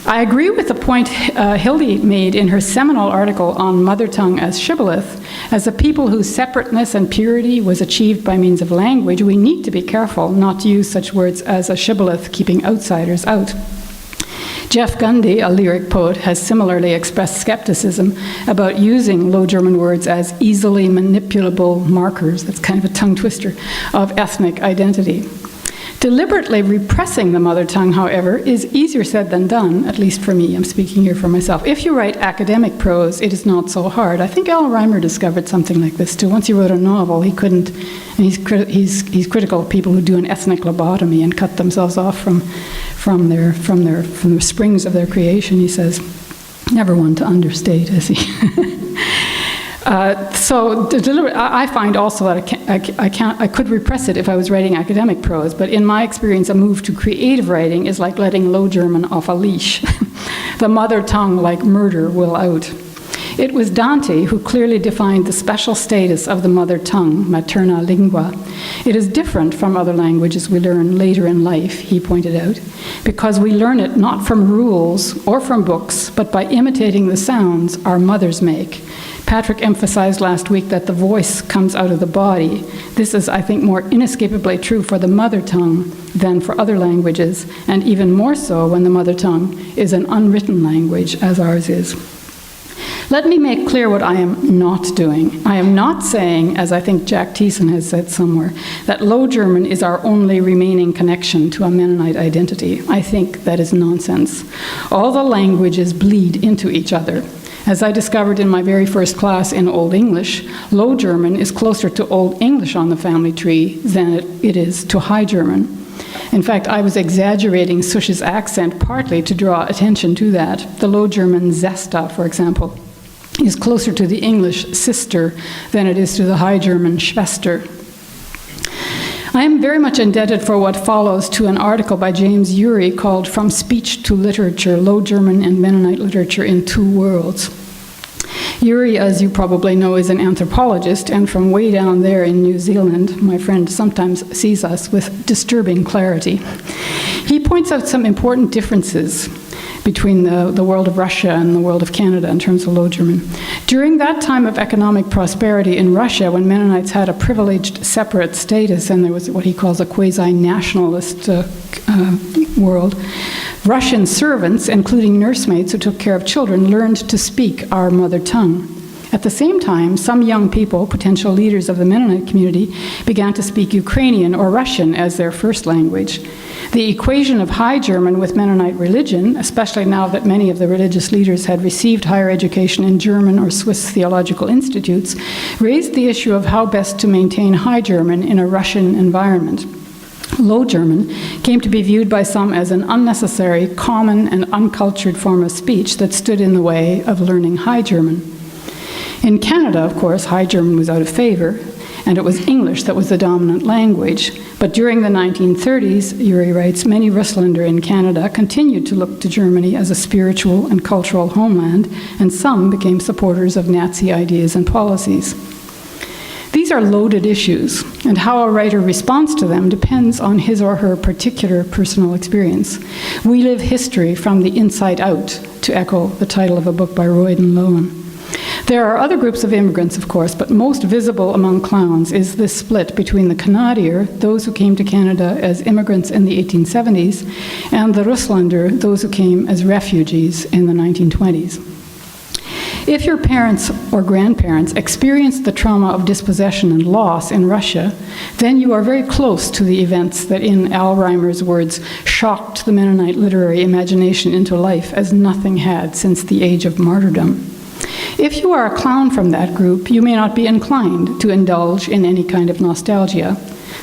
I agree with the point Hildy made in her seminal article on mother tongue as shibboleth. As a people whose separateness and purity was achieved by means of language, we need to be careful not to use such words as a shibboleth, keeping outsiders out. Jeff Gundy, a lyric poet, has similarly expressed skepticism about using Low German words as easily manipulable markers, that's kind of a tongue twister, of ethnic identity. Deliberately repressing the mother tongue, however, is easier said than done, at least for me. I'm speaking here for myself. If you write academic prose, it is not so hard. I think Al Reimer discovered something like this too. Once he wrote a novel, he couldn't, and he's critical of people who do an ethnic lobotomy and cut themselves off from the springs of their creation. He says, never one to understate, is he? I find also that I could repress it if I was writing academic prose, but in my experience, a move to creative writing is like letting Low German off a leash. The mother tongue, like murder, will out. It was Dante who clearly defined the special status of the mother tongue, materna lingua. It is different from other languages we learn later in life, he pointed out, because we learn it not from rules or from books, but by imitating the sounds our mothers make. Patrick emphasized last week that the voice comes out of the body. This is, I think, more inescapably true for the mother tongue than for other languages, and even more so when the mother tongue is an unwritten language, as ours is. Let me make clear what I am not doing. I am not saying, as I think Jack Thiessen has said somewhere, that Low German is our only remaining connection to a Mennonite identity. I think that is nonsense. All the languages bleed into each other. As I discovered in my very first class in Old English, Low German is closer to Old English on the family tree than it is to High German. In fact, I was exaggerating Sush's accent partly to draw attention to that. The Low German Zesta, for example, is closer to the English sister than it is to the High German Schwester. I am very much indebted for what follows to an article by James Urey called From Speech to Literature, Low German and Mennonite Literature in Two Worlds. Urey, as you probably know, is an anthropologist, and from way down there in New Zealand, my friend sometimes sees us with disturbing clarity. He points out some important differences between the world of Russia and the world of Canada in terms of Low German. During that time of economic prosperity in Russia, when Mennonites had a privileged separate status and there was what he calls a quasi-nationalist world, Russian servants, including nursemaids who took care of children, learned to speak our mother tongue. At the same time, some young people, potential leaders of the Mennonite community, began to speak Ukrainian or Russian as their first language. The equation of High German with Mennonite religion, especially now that many of the religious leaders had received higher education in German or Swiss theological institutes, raised the issue of how best to maintain High German in a Russian environment. Low German came to be viewed by some as an unnecessary, common, and uncultured form of speech that stood in the way of learning High German. In Canada, of course, High German was out of favor, and it was English that was the dominant language. But during the 1930s, Urey writes, many Russlander in Canada continued to look to Germany as a spiritual and cultural homeland, and some became supporters of Nazi ideas and policies. These are loaded issues, and how a writer responds to them depends on his or her particular personal experience. We live history from the inside out, to echo the title of a book by Royden Lowen. There are other groups of immigrants, of course, but most visible among clowns is this split between the Canadier, those who came to Canada as immigrants in the 1870s, and the Russlander, those who came as refugees in the 1920s. If your parents or grandparents experienced the trauma of dispossession and loss in Russia, then you are very close to the events that, in Al Reimer's words, shocked the Mennonite literary imagination into life as nothing had since the age of martyrdom. If you are a clown from that group, you may not be inclined to indulge in any kind of nostalgia.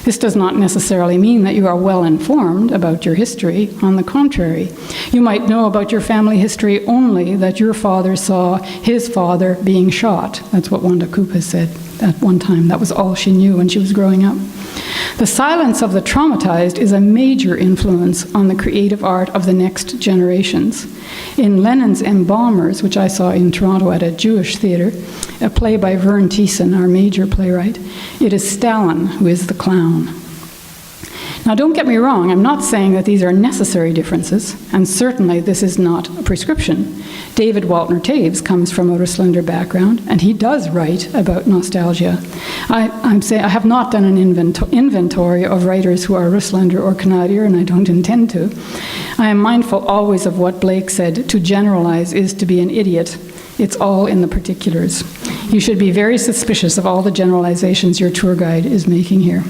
This does not necessarily mean that you are well informed about your history. On the contrary, you might know about your family history only that your father saw his father being shot. That's what Wanda Koop has said at one time. That was all she knew when she was growing up. The silence of the traumatized is a major influence on the creative art of the next generations. In Lenin's Embalmers, which I saw in Toronto at a Jewish theater, a play by Vern Thiessen, our major playwright, it is Stalin who is the clown. Now, don't get me wrong, I'm not saying that these are necessary differences, and certainly this is not a prescription. David Waltner Taves comes from a Russlander background, and he does write about nostalgia. I'm saying I have not done an inventory of writers who are Russlander or Canadier, and I don't intend to. I am mindful always of what Blake said, to generalize is to be an idiot. It's all in the particulars. You should be very suspicious of all the generalizations your tour guide is making here.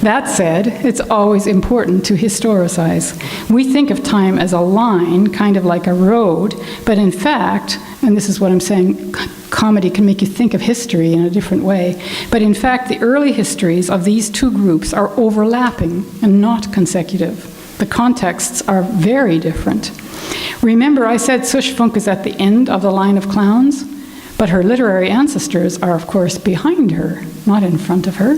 That said, it's always important to historicize. We think of time as a line, kind of like a road, but in fact, and this is what I'm saying, comedy can make you think of history in a different way, but in fact, the early histories of these two groups are overlapping and not consecutive. The contexts are very different. Remember, I said Sush Funk is at the end of the line of clowns, but her literary ancestors are, of course, behind her, not in front of her.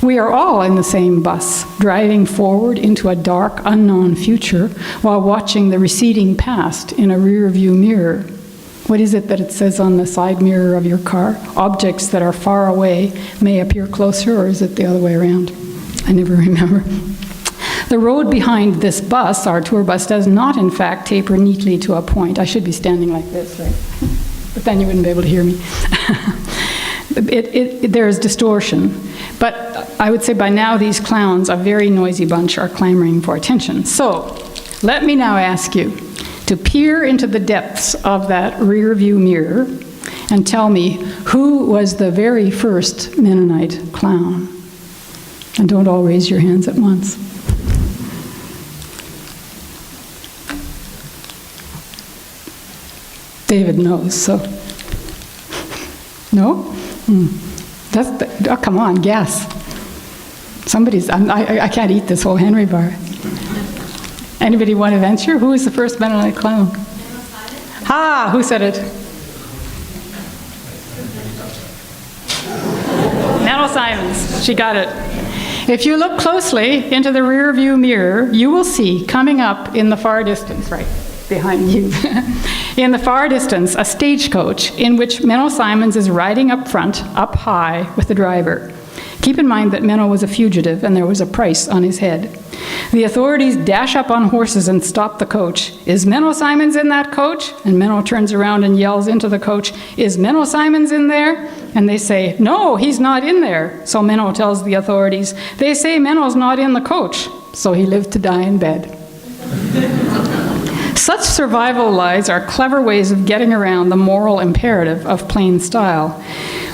We are all in the same bus, driving forward into a dark, unknown future while watching the receding past in a rear-view mirror. What is it that it says on the side mirror of your car? Objects that are far away may appear closer, or is it the other way around? I never remember. The road behind this bus, our tour bus, does not, in fact, taper neatly to a point. I should be standing like this, right? But then you wouldn't be able to hear me. There's distortion. But I would say by now these clowns, a very noisy bunch, are clamoring for attention. So let me now ask you to peer into the depths of that rear view mirror and tell me who was the very first Mennonite clown. And don't all raise your hands at once. David knows, so. No? Oh, come on, guess. Somebody's, I can't eat this whole Henry bar. Anybody want to venture? Who was the first Mennonite clown? Ha! Who said it? Mennel Simons. She got it. If you look closely into the rear view mirror, you will see coming up in the far distance, right behind you, in the far distance, a stagecoach in which Mennel Simons is riding up front, up high, with the driver. Keep in mind that Mennel was a fugitive and there was a price on his head. The authorities dash up on horses and stop the coach. Is Mennel Simons in that coach? And Mennel turns around and yells into the coach, is Mennel Simons in there? And they say, no, he's not in there. So Mennel tells the authorities, they say Mennel's not in the coach. So he lived to die in bed. Such survival lies are clever ways of getting around the moral imperative of plain style.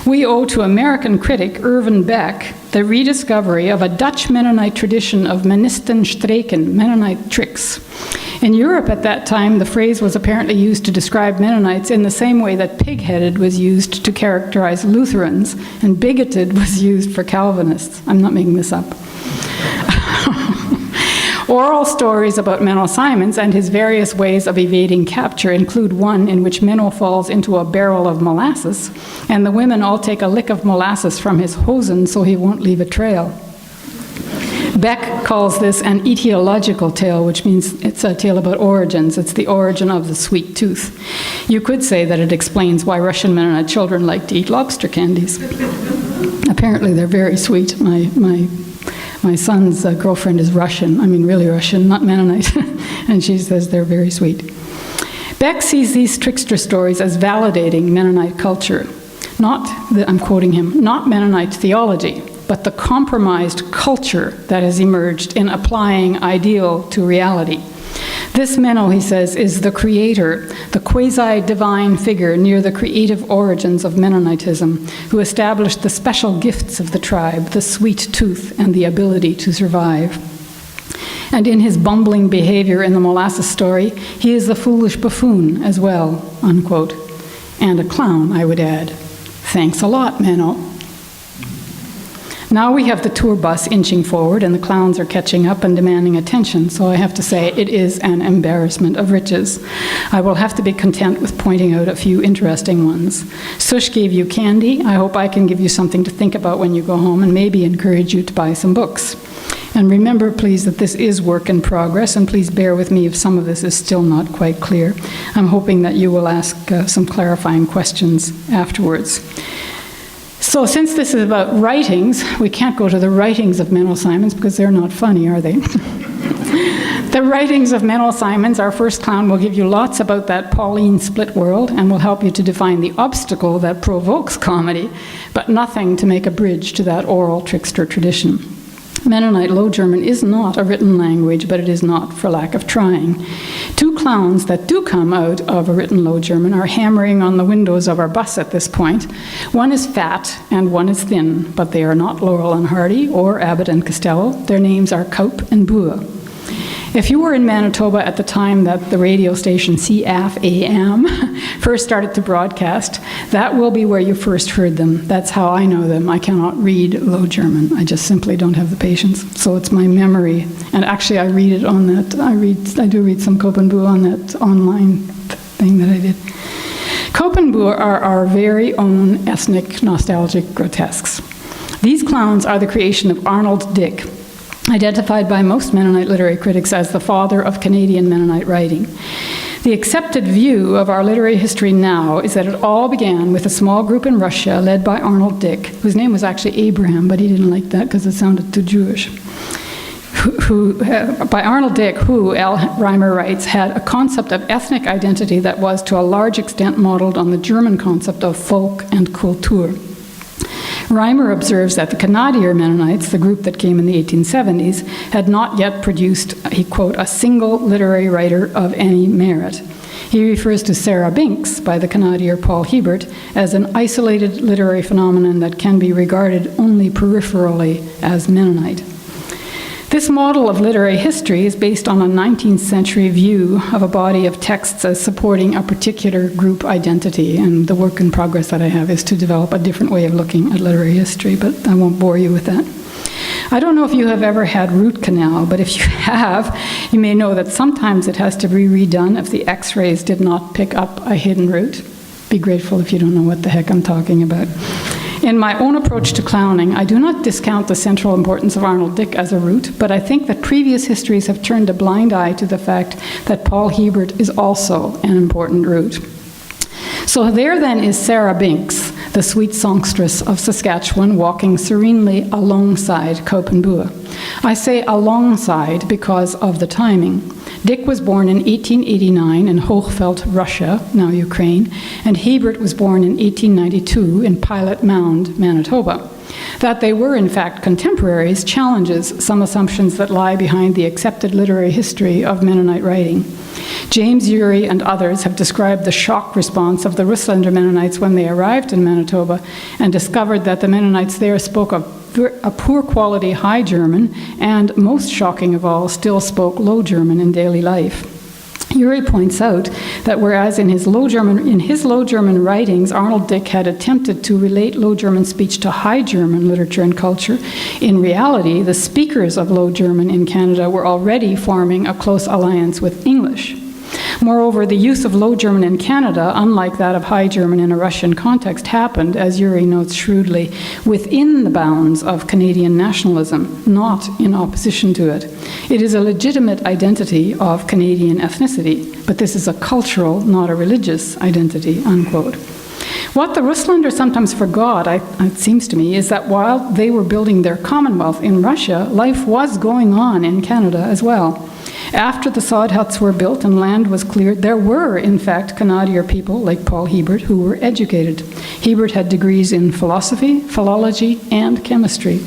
We owe to American critic Irvin Beck the rediscovery of a Dutch Mennonite tradition of Mennonistenstreken, Mennonite tricks. In Europe at that time, the phrase was apparently used to describe Mennonites in the same way that pig-headed was used to characterize Lutherans, and bigoted was used for Calvinists. I'm not making this up. Oral stories about Mennel Simons and his various ways of evading capture include one in which Mennel falls into a barrel of molasses, and the women all take a lick of molasses from his hosen so he won't leave a trail. Beck calls this an etiological tale, which means it's a tale about origins. It's the origin of the sweet tooth. You could say that it explains why Russian Mennonite children like to eat lobster candies. Apparently they're very sweet. My son's girlfriend is Russian, I mean really Russian, not Mennonite, and she says they're very sweet. Beck sees these trickster stories as validating Mennonite culture. I'm quoting him, not Mennonite theology, but the compromised culture that has emerged in applying ideal to reality. This Mennel, he says, is the creator, the quasi-divine figure near the creative origins of Mennonitism, who established the special gifts of the tribe, the sweet tooth and the ability to survive. And in his bumbling behavior in the molasses story, he is the foolish buffoon as well, unquote. And a clown, I would add. Thanks a lot, Mennel. Now we have the tour bus inching forward and the clowns are catching up and demanding attention, so I have to say it is an embarrassment of riches. I will have to be content with pointing out a few interesting ones. Sush gave you candy. I hope I can give you something to think about when you go home and maybe encourage you to buy some books. And remember, please, that this is work in progress, and please bear with me if some of this is still not quite clear. I'm hoping that you will ask some clarifying questions afterwards. So since this is about writings, we can't go to the writings of Mennel Simons because they're not funny, are they? The writings of Mennel Simons, our first clown, will give you lots about that Pauline split world and will help you to define the obstacle that provokes comedy, but nothing to make a bridge to that oral trickster tradition. Mennonite Low German is not a written language, but it is not for lack of trying. Two clowns that do come out of a written Low German are hammering on the windows of our bus at this point. One is fat and one is thin, but they are not Laurel and Hardy or Abbott and Costello. Their names are Kaup and Boer. If you were in Manitoba at the time that the radio station CFAM first started to broadcast, that will be where you first heard them. That's how I know them. I cannot read Low German. I just simply don't have the patience. So it's my memory. And actually I read it on that, I do read some Kaup and Boer on that online thing that I did. Kaup and Boer are our very own ethnic nostalgic grotesques. These clowns are the creation of Arnold Dick, identified by most Mennonite literary critics as the father of Canadian Mennonite writing. The accepted view of our literary history now is that it all began with a small group in Russia led by Arnold Dick, whose name was actually Abraham, but he didn't like that because it sounded too Jewish. By Arnold Dick, who, L. Reimer writes, had a concept of ethnic identity that was to a large extent modeled on the German concept of Volk and Kultur. Reimer observes that the Canadier Mennonites, the group that came in the 1870s, had not yet produced, he quote, a single literary writer of any merit. He refers to Sarah Binks by the Canadier Paul Hebert as an isolated literary phenomenon that can be regarded only peripherally as Mennonite. This model of literary history is based on a 19th century view of a body of texts as supporting a particular group identity, and the work in progress that I have is to develop a different way of looking at literary history, but I won't bore you with that. I don't know if you have ever had root canal, but if you have, you may know that sometimes it has to be redone if the x-rays did not pick up a hidden root. Be grateful if you don't know what the heck I'm talking about. In my own approach to clowning, I do not discount the central importance of Arnold Dick as a root, but I think that previous histories have turned a blind eye to the fact that Paul Hebert is also an important root. So there then is Sarah Binks, the sweet songstress of Saskatchewan, walking serenely alongside Kopenbua. I say alongside because of the timing. Dick was born in 1889 in Hochfeld, Russia, now Ukraine, and Hebert was born in 1892 in Pilot Mound, Manitoba. That they were, in fact, contemporaries challenges some assumptions that lie behind the accepted literary history of Mennonite writing. James Urey and others have described the shock response of the Russlander Mennonites when they arrived in Manitoba and discovered that the Mennonites there spoke a poor quality High German and, most shocking of all, still spoke Low German in daily life. Urey points out that whereas in his Low German writings, Arnold Dick had attempted to relate Low German speech to High German literature and culture, in reality, the speakers of Low German in Canada were already forming a close alliance with English. Moreover, the use of Low German in Canada, unlike that of High German in a Russian context, happened, as Urey notes shrewdly, within the bounds of Canadian nationalism, not in opposition to it. It is a legitimate identity of Canadian ethnicity, but this is a cultural, not a religious identity, unquote. What the Russlander sometimes forgot, it seems to me, is that while they were building their commonwealth in Russia, life was going on in Canada as well. After the sod huts were built and land was cleared, there were, in fact, Canadier people like Paul Hebert who were educated. Hebert had degrees in philosophy, philology, and chemistry.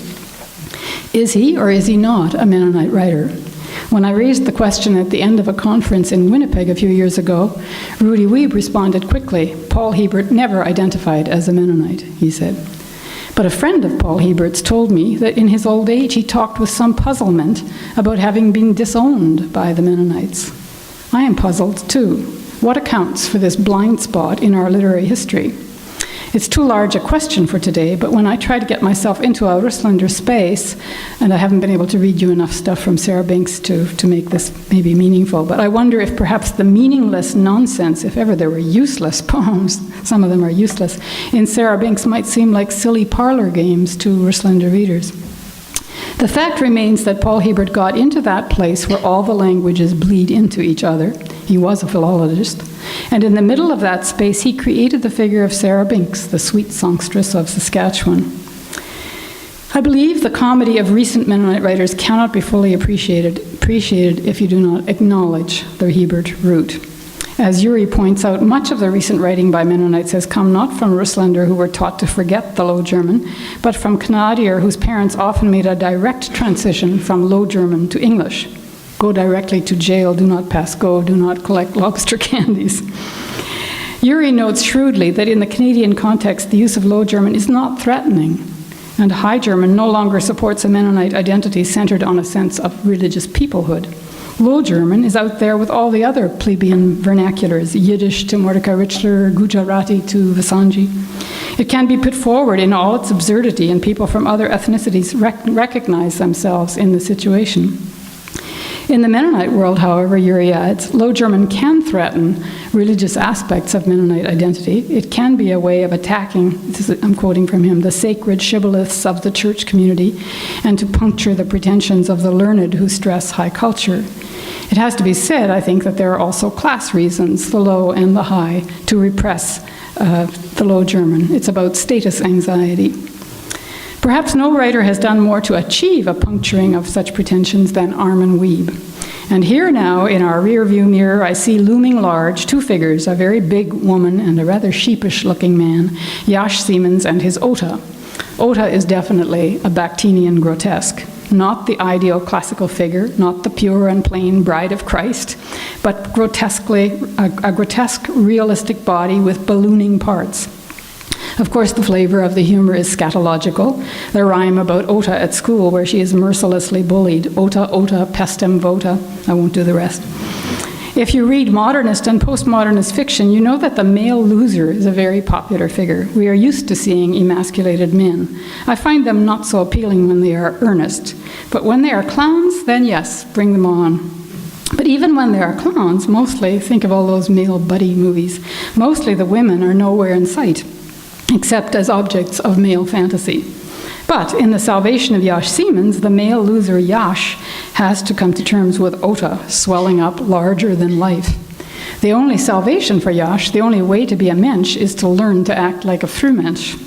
Is he or is he not a Mennonite writer? When I raised the question at the end of a conference in Winnipeg a few years ago, Rudy Wiebe responded quickly. Paul Hebert never identified as a Mennonite, he said. But a friend of Paul Hebert's told me that in his old age he talked with some puzzlement about having been disowned by the Mennonites. I am puzzled too. What accounts for this blind spot in our literary history? It's too large a question for today, but when I try to get myself into a Russlander space, and I haven't been able to read you enough stuff from Sarah Binks to make this maybe meaningful, but I wonder if perhaps the meaningless nonsense, if ever there were useless poems, some of them are useless, in Sarah Binks might seem like silly parlor games to Russlander readers. The fact remains that Paul Hebert got into that place where all the languages bleed into each other. He was a philologist. And in the middle of that space, he created the figure of Sarah Binks, the sweet songstress of Saskatchewan. I believe the comedy of recent Mennonite writers cannot be fully appreciated if you do not acknowledge the Hebert root. As Urey points out, much of the recent writing by Mennonites has come not from Russlander who were taught to forget the Low German, but from Canadier whose parents often made a direct transition from Low German to English. Go directly to jail, do not pass go, do not collect lobster candies. Urey notes shrewdly that in the Canadian context, the use of Low German is not threatening, and High German no longer supports a Mennonite identity centered on a sense of religious peoplehood. Low German is out there with all the other plebeian vernaculars, Yiddish to Mordecai Richler, Gujarati to Vasanji. It can be put forward in all its absurdity, and people from other ethnicities recognize themselves in the situation. In the Mennonite world, however, Urey adds, Low German can threaten religious aspects of Mennonite identity. It can be a way of attacking, I'm quoting from him, the sacred shibboleths of the church community and to puncture the pretensions of the learned who stress high culture. It has to be said, I think, that there are also class reasons, the low and the high, to repress the Low German. It's about status anxiety. Perhaps no writer has done more to achieve a puncturing of such pretensions than Armin Wiebe. And here now, in our rear-view mirror, I see looming large two figures, a very big woman and a rather sheepish-looking man, Yash Siemens and his Ota. Ota is definitely a Bakhtinian grotesque. not the ideal classical figure, not the pure and plain bride of Christ, but a grotesque, realistic body with ballooning parts. Of course, the flavor of the humor is scatological. The rhyme about Ota at school, where she is mercilessly bullied. Ota, ota, pestem vota. I won't do the rest. If you read modernist and postmodernist fiction, you know that the male loser is a very popular figure. We are used to seeing emasculated men. I find them not so appealing when they are earnest. But when they are clowns, then yes, bring them on. But even when they are clowns, mostly, think of all those male buddy movies, mostly the women are nowhere in sight, except as objects of male fantasy. But in The Salvation of Yash Siemens, the male loser Yash has to come to terms with Ota swelling up larger than life. The only salvation for Yash, the only way to be a mensch, is to learn to act like a Frühmensch.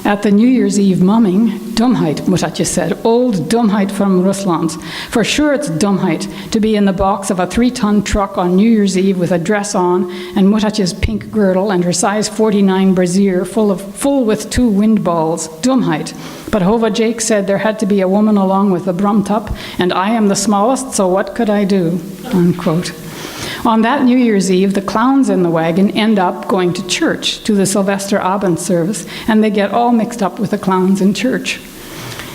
At the New Year's Eve mumming, Dummheit, Mutatje said, old Dummheit from Rusland. For sure it's Dummheit to be in the box of a 3-ton truck on New Year's Eve with a dress on and Mutatje's pink girdle and her size 49 brassiere full with 2 wind balls. Dummheit. But Hova Jake said there had to be a woman along with the Brumtup, and I am the smallest, so what could I do? Unquote. On that New Year's Eve, the clowns in the wagon end up going to church, to the Sylvester Abend service, and they get all mixed up with the clowns in church.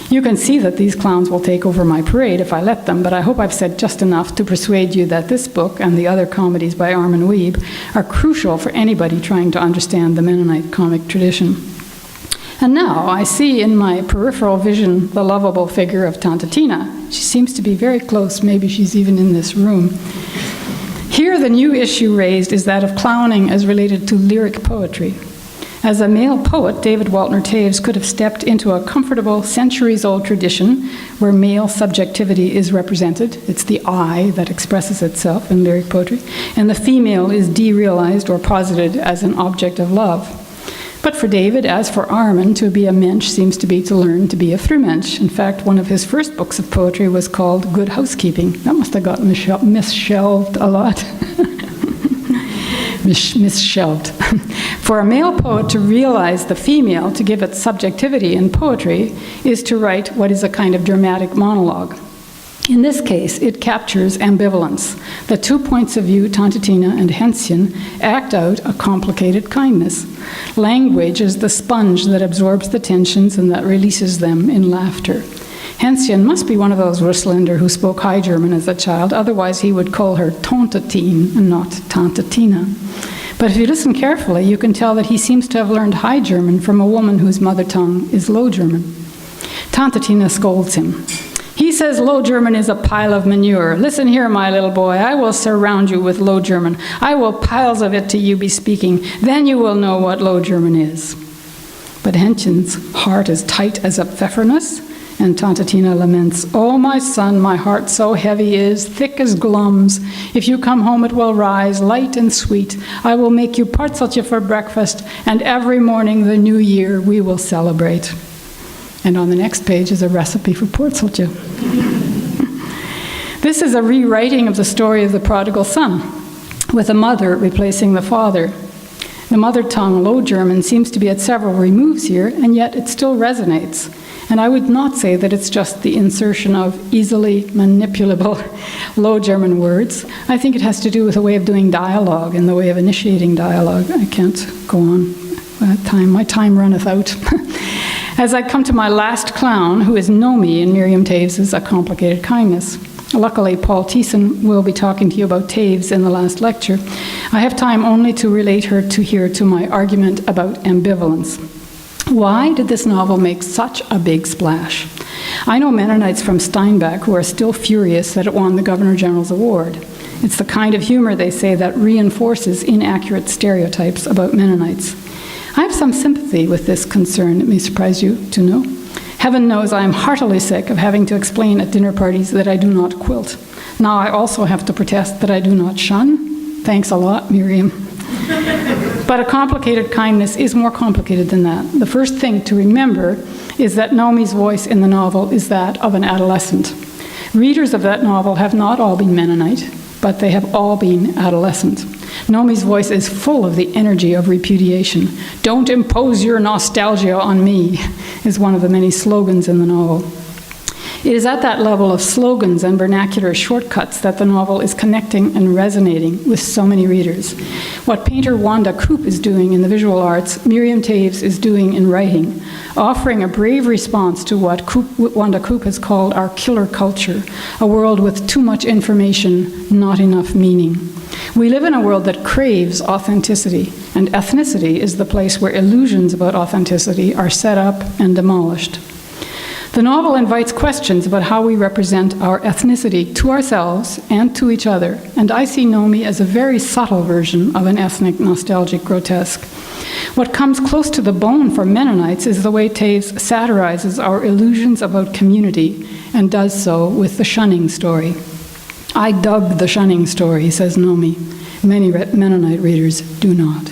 You can see that these clowns will take over my parade if I let them, but I hope I've said just enough to persuade you that this book and the other comedies by Armin Wiebe are crucial for anybody trying to understand the Mennonite comic tradition. And now I see in my peripheral vision the lovable figure of Tante Tina. She seems to be very close, maybe she's even in this room. Here the new issue raised is that of clowning as related to lyric poetry. As a male poet, David Waltner Taves could have stepped into a comfortable, centuries-old tradition where male subjectivity is represented. It's the I that expresses itself in lyric poetry, and the female is derealized or posited as an object of love. But for David, as for Armin, to be a mensch seems to be to learn to be a Frühmensch. In fact, one of his first books of poetry was called Good Housekeeping. That must have gotten misshelved a lot. Misshelved. For a male poet to realize the female, to give it subjectivity in poetry, is to write what is a kind of dramatic monologue. In this case, it captures ambivalence. The 2 points of view, Tante Tina and Hänschen, act out a complicated kindness. Language is the sponge that absorbs the tensions and that releases them in laughter. Hänschen must be one of those Russländer who spoke High German as a child, otherwise he would call her Tante Tine and not Tante Tina. But if you listen carefully, you can tell that he seems to have learned High German from a woman whose mother tongue is Low German. Tante Tina scolds him. He says Low German is a pile of manure. Listen here, my little boy, I will surround you with Low German. I will piles of it to you be speaking. Then you will know what Low German is. But Hänschen's heart is tight as a pfefferness, and Tante Tina laments, oh, my son, my heart so heavy is, thick as glums. If you come home it will rise, light and sweet. I will make you partzeltje for breakfast, and every morning the new year we will celebrate. And on the next page is a recipe for Porzeltje. This is a rewriting of the story of the prodigal son, with a mother replacing the father. The mother tongue, Low German, seems to be at several removes here, and yet it still resonates. And I would not say that it's just the insertion of easily manipulable Low German words. I think it has to do with a way of doing dialogue and the way of initiating dialogue. I can't go on. My time runneth out. As I come to my last clown, who is Nomi in Miriam Taves's A Complicated Kindness. Luckily, Paul Thiessen will be talking to you about Taves in the last lecture. I have time only to relate her to my argument about ambivalence. Why did this novel make such a big splash? I know Mennonites from Steinbach who are still furious that it won the Governor General's Award. It's the kind of humor, they say, that reinforces inaccurate stereotypes about Mennonites. I have some sympathy with this concern, it may surprise you to know. Heaven knows I am heartily sick of having to explain at dinner parties that I do not quilt. Now I also have to protest that I do not shun. Thanks a lot, Miriam. But A Complicated Kindness is more complicated than that. The first thing to remember is that Nomi's voice in the novel is that of an adolescent. Readers of that novel have not all been Mennonite, but they have all been adolescent. Nomi's voice is full of the energy of repudiation. Don't impose your nostalgia on me, is one of the many slogans in the novel. It is at that level of slogans and vernacular shortcuts that the novel is connecting and resonating with so many readers. What painter Wanda Koop is doing in the visual arts, Miriam Taves is doing in writing, offering a brave response to what Wanda Koop has called our killer culture, a world with too much information, not enough meaning. We live in a world that craves authenticity, and ethnicity is the place where illusions about authenticity are set up and demolished. The novel invites questions about how we represent our ethnicity to ourselves and to each other, and I see Nomi as a very subtle version of an ethnic nostalgic grotesque. What comes close to the bone for Mennonites is the way Taves satirizes our illusions about community, and does so with the shunning story. I dug the shunning story, says Nomi. Many Mennonite readers do not.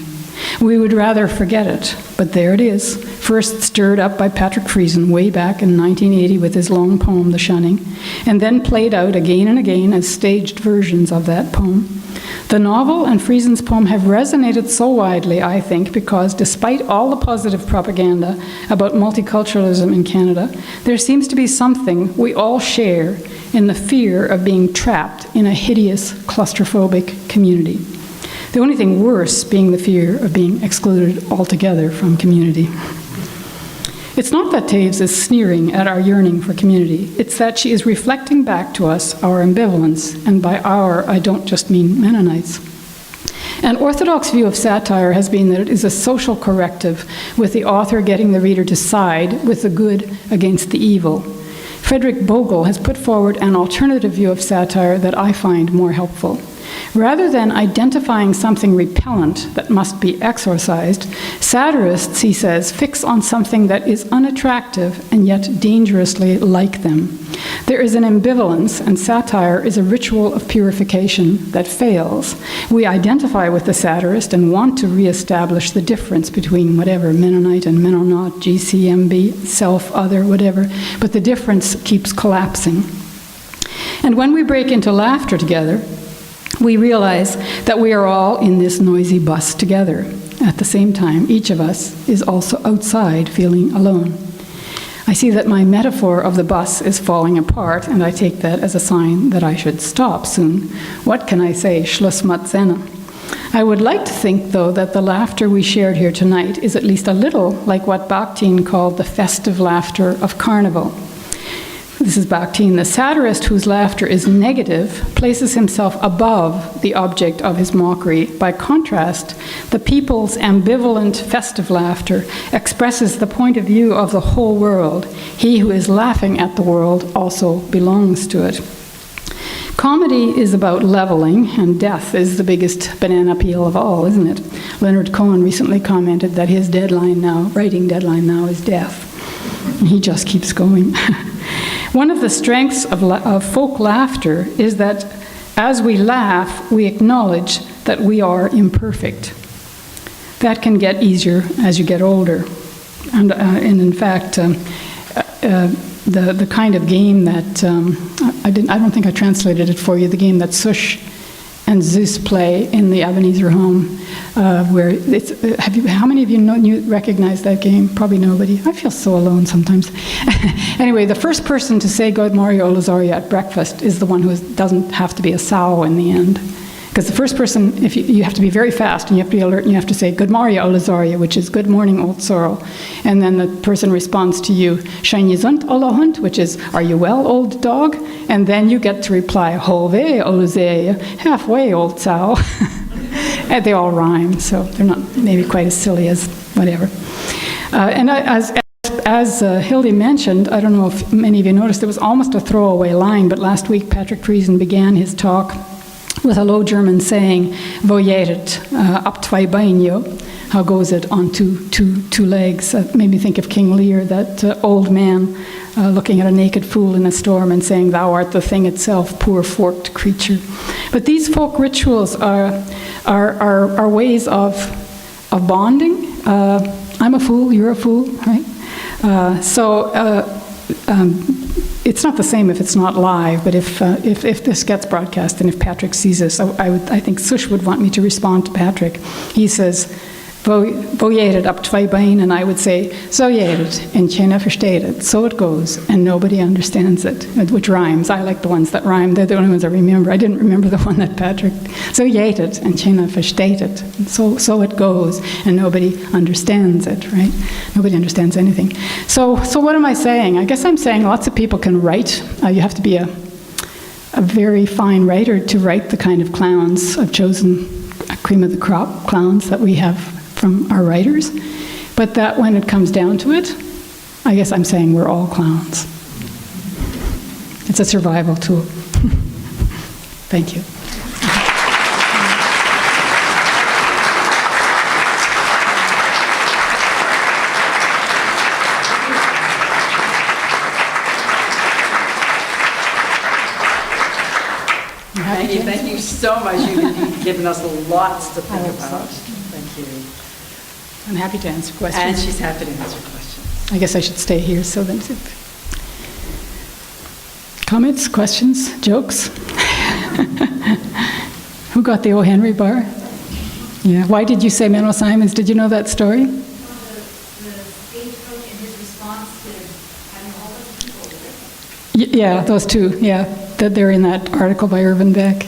We would rather forget it, but there it is, first stirred up by Patrick Friesen way back in 1980 with his long poem, The Shunning, and then played out again and again as staged versions of that poem. The novel and Friesen's poem have resonated so widely, I think, because despite all the positive propaganda about multiculturalism in Canada, there seems to be something we all share in the fear of being trapped in a hideous, claustrophobic community. The only thing worse being the fear of being excluded altogether from community. It's not that Taves is sneering at our yearning for community. It's that she is reflecting back to us our ambivalence, and by our, I don't just mean Mennonites. An orthodox view of satire has been that it is a social corrective, with the author getting the reader to side with the good against the evil. Frederick Bogle has put forward an alternative view of satire that I find more helpful. Rather than identifying something repellent that must be exorcised, satirists, he says, fix on something that is unattractive and yet dangerously like them. There is an ambivalence, and satire is a ritual of purification that fails. We identify with the satirist and want to reestablish the difference between whatever, Mennonite and Mennonite, GCMB, self, other, whatever, but the difference keeps collapsing. And when we break into laughter together, we realize that we are all in this noisy bus together. At the same time, each of us is also outside feeling alone. I see that my metaphor of the bus is falling apart, and I take that as a sign that I should stop soon. What can I say? Schluss macht Sinn. I would like to think, though, that the laughter we shared here tonight is at least a little like what Bakhtin called the festive laughter of Carnival. This is Bakhtin. The satirist whose laughter is negative places himself above the object of his mockery. By contrast, the people's ambivalent festive laughter expresses the point of view of the whole world. He who is laughing at the world also belongs to it. Comedy is about leveling, and death is the biggest banana peel of all, isn't it? Leonard Cohen recently commented that his writing deadline now is death. And he just keeps going. One of the strengths of folk laughter is that as we laugh, we acknowledge that we are imperfect. That can get easier as you get older. And in fact, the kind of game that, I don't think I translated it for you, the game that Sush and Zeus play in the Ebenezer home, where it's, how many of you recognize that game? Probably nobody. I feel so alone sometimes. Anyway, the first person to say Good Mario Olazoria at breakfast is the one who doesn't have to be a sow in the end. Because the first person, if you have to be very fast and you have to be alert and you have to say Good Mario Olazoria, which is Good morning, old sorrel. And then the person responds to you, Schein gesund, olle Hund, which is Are you well, old dog? And then you get to reply, Hove Olazoria, halfway, old sow. And they all rhyme, so they're not maybe quite as silly as whatever. And as Hildy mentioned, I don't know if many of you noticed, it was almost a throwaway line, but last week Patrick Friesen began his talk with a Low German saying, "Wo geht up zwei Beine?" How goes it on two legs? Made me think of King Lear, that old man looking at a naked fool in a storm and saying, "Thou art the thing itself, poor forked creature." But these folk rituals are ways of bonding. I'm a fool, you're a fool, right? It's not the same if it's not live, but if this gets broadcast and if Patrick sees this, I think Sush would want me to respond to Patrick. He says, Wo jedet ab zwei Beinen, and I would say, so jedet, and keiner versteht it. So it goes, and nobody understands it, which rhymes. I like the ones that rhyme. They're the only ones I remember. I didn't remember the one that Patrick, so jedet, and keiner versteht it. So it goes, and nobody understands it, right? Nobody understands anything. So what am I saying? I guess I'm saying lots of people can write. You have to be a very fine writer to write the kind of clowns. I've chosen a cream of the crop clowns that we have from our writers, but that when it comes down to it, I guess I'm saying we're all clowns. It's a survival tool. Thank you. Thank you so much. You've given us lots to think about. Thank you. I'm happy to answer questions. And she's happy to answer questions. I guess I should stay here so then. Comments, questions, jokes? Who got the O. Henry bar? Yeah. Why did you say Menno Simons? Did you know that story? The stagecoach and his response to having all those people with it. Yeah, those two. Yeah, they're in that article by Irvin Beck.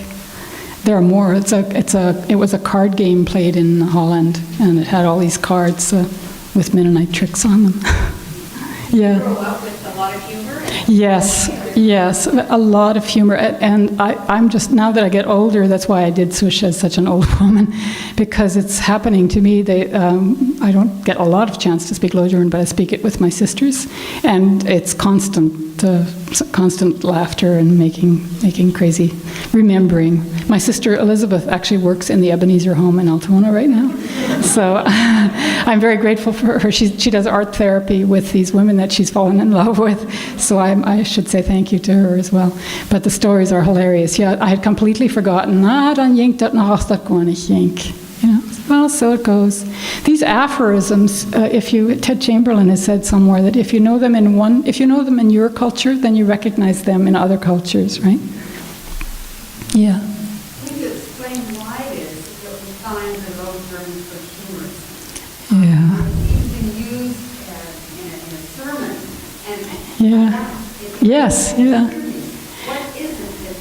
There are more. It was a card game played in Holland, and it had all these cards with Mennonite tricks on them. Yeah. Grow up with a lot of humor. Yes, a lot of humor. And I'm just, now that I get older, that's why I did Swish as such an old woman, because it's happening to me. I don't get a lot of chance to speak Low German, but I speak it with my sisters, and it's constant laughter and making crazy, remembering. My sister Elizabeth actually works in the Ebenezer home in Altona right now, so I'm very grateful for her. She does art therapy with these women that she's fallen in love with, so I should say thank you to her as well. But the stories are hilarious. Yeah, I had completely forgotten. Dan jinkt dat nog, dat kon ik jink. Well, so it goes. These aphorisms, Ted Chamberlain has said somewhere that if you know them in your culture, then you recognize them in other cultures, right? Yeah. Can you explain why it is that we find the Low German so humorous? Yeah. It's been used in a sermon, and Yeah. Yes, yeah. What is it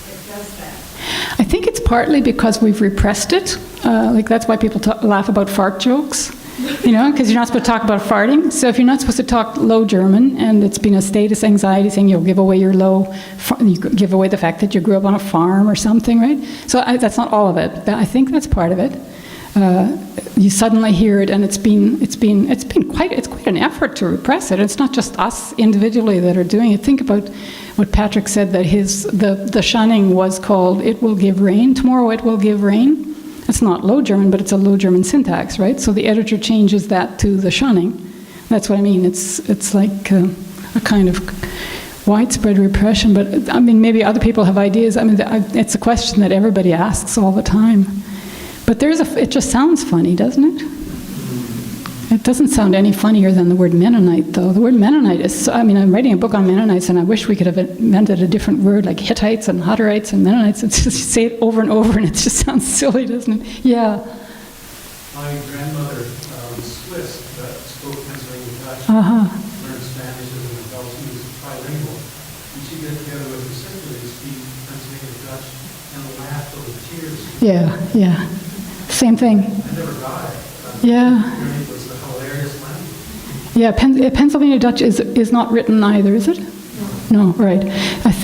that does that? I think it's partly because we've repressed it. Like that's why people laugh about fart jokes, because you're not supposed to talk about farting. So if you're not supposed to talk Low German, and it's been a status anxiety thing, you'll give away you give away the fact that you grew up on a farm or something, right? So that's not all of it. I think that's part of it. You suddenly hear it, and it's quite an effort to repress it. It's not just us individually that are doing it. Think about what Patrick said, that the shunning was called "It Will Give Rain." Tomorrow it will give rain. It's not Low German, but it's a Low German syntax, right? So the editor changes that to the shunning. That's what I mean. It's like a kind of widespread repression. But I mean, maybe other people have ideas. I mean, it's a question that everybody asks all the time. But it just sounds funny, doesn't it? It doesn't sound any funnier than the word Mennonite, though. The word Mennonite I'm writing a book on Mennonites, and I wish we could have invented a different word, like Hittites and Hutterites and Mennonites. It's just, you say it over and over, and it just sounds silly, doesn't it? Yeah. My grandmother was Swiss, but spoke Pennsylvania Dutch. Learned Spanish as an adult. She was bilingual. And she'd get together with her sister, they'd speak Pennsylvania Dutch, and laugh over tears. Yeah. Same thing. I never got it. Yeah. It was a hilarious language. Yeah, Pennsylvania Dutch is not written either, is it? No, right.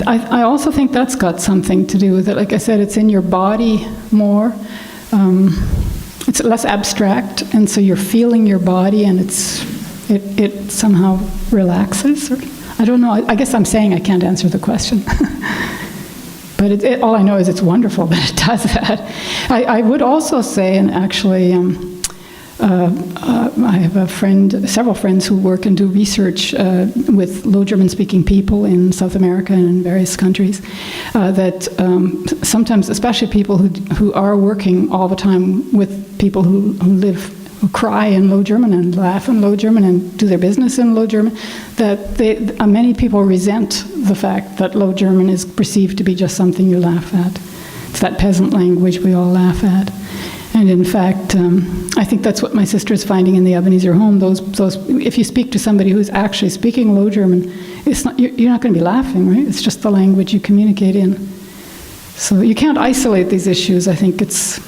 I also think that's got something to do with it. Like I said, it's in your body more. It's less abstract, and so you're feeling your body, and it somehow relaxes. I don't know. I guess I'm saying I can't answer the question. But all I know is it's wonderful that it does that. I would also say, and actually, I have several friends who work and do research with Low German-speaking people in South America and in various countries, that sometimes, especially people who are working all the time with people who cry in Low German and laugh in Low German and do their business in Low German, that many people resent the fact that Low German is perceived to be just something you laugh at. It's that peasant language we all laugh at. And in fact, I think that's what my sister is finding in the Ebenezer home. Those, if you speak to somebody who's actually speaking Low German, it's not, you're not going to be laughing, right? It's just the language you communicate in. So you can't isolate these issues. I think it's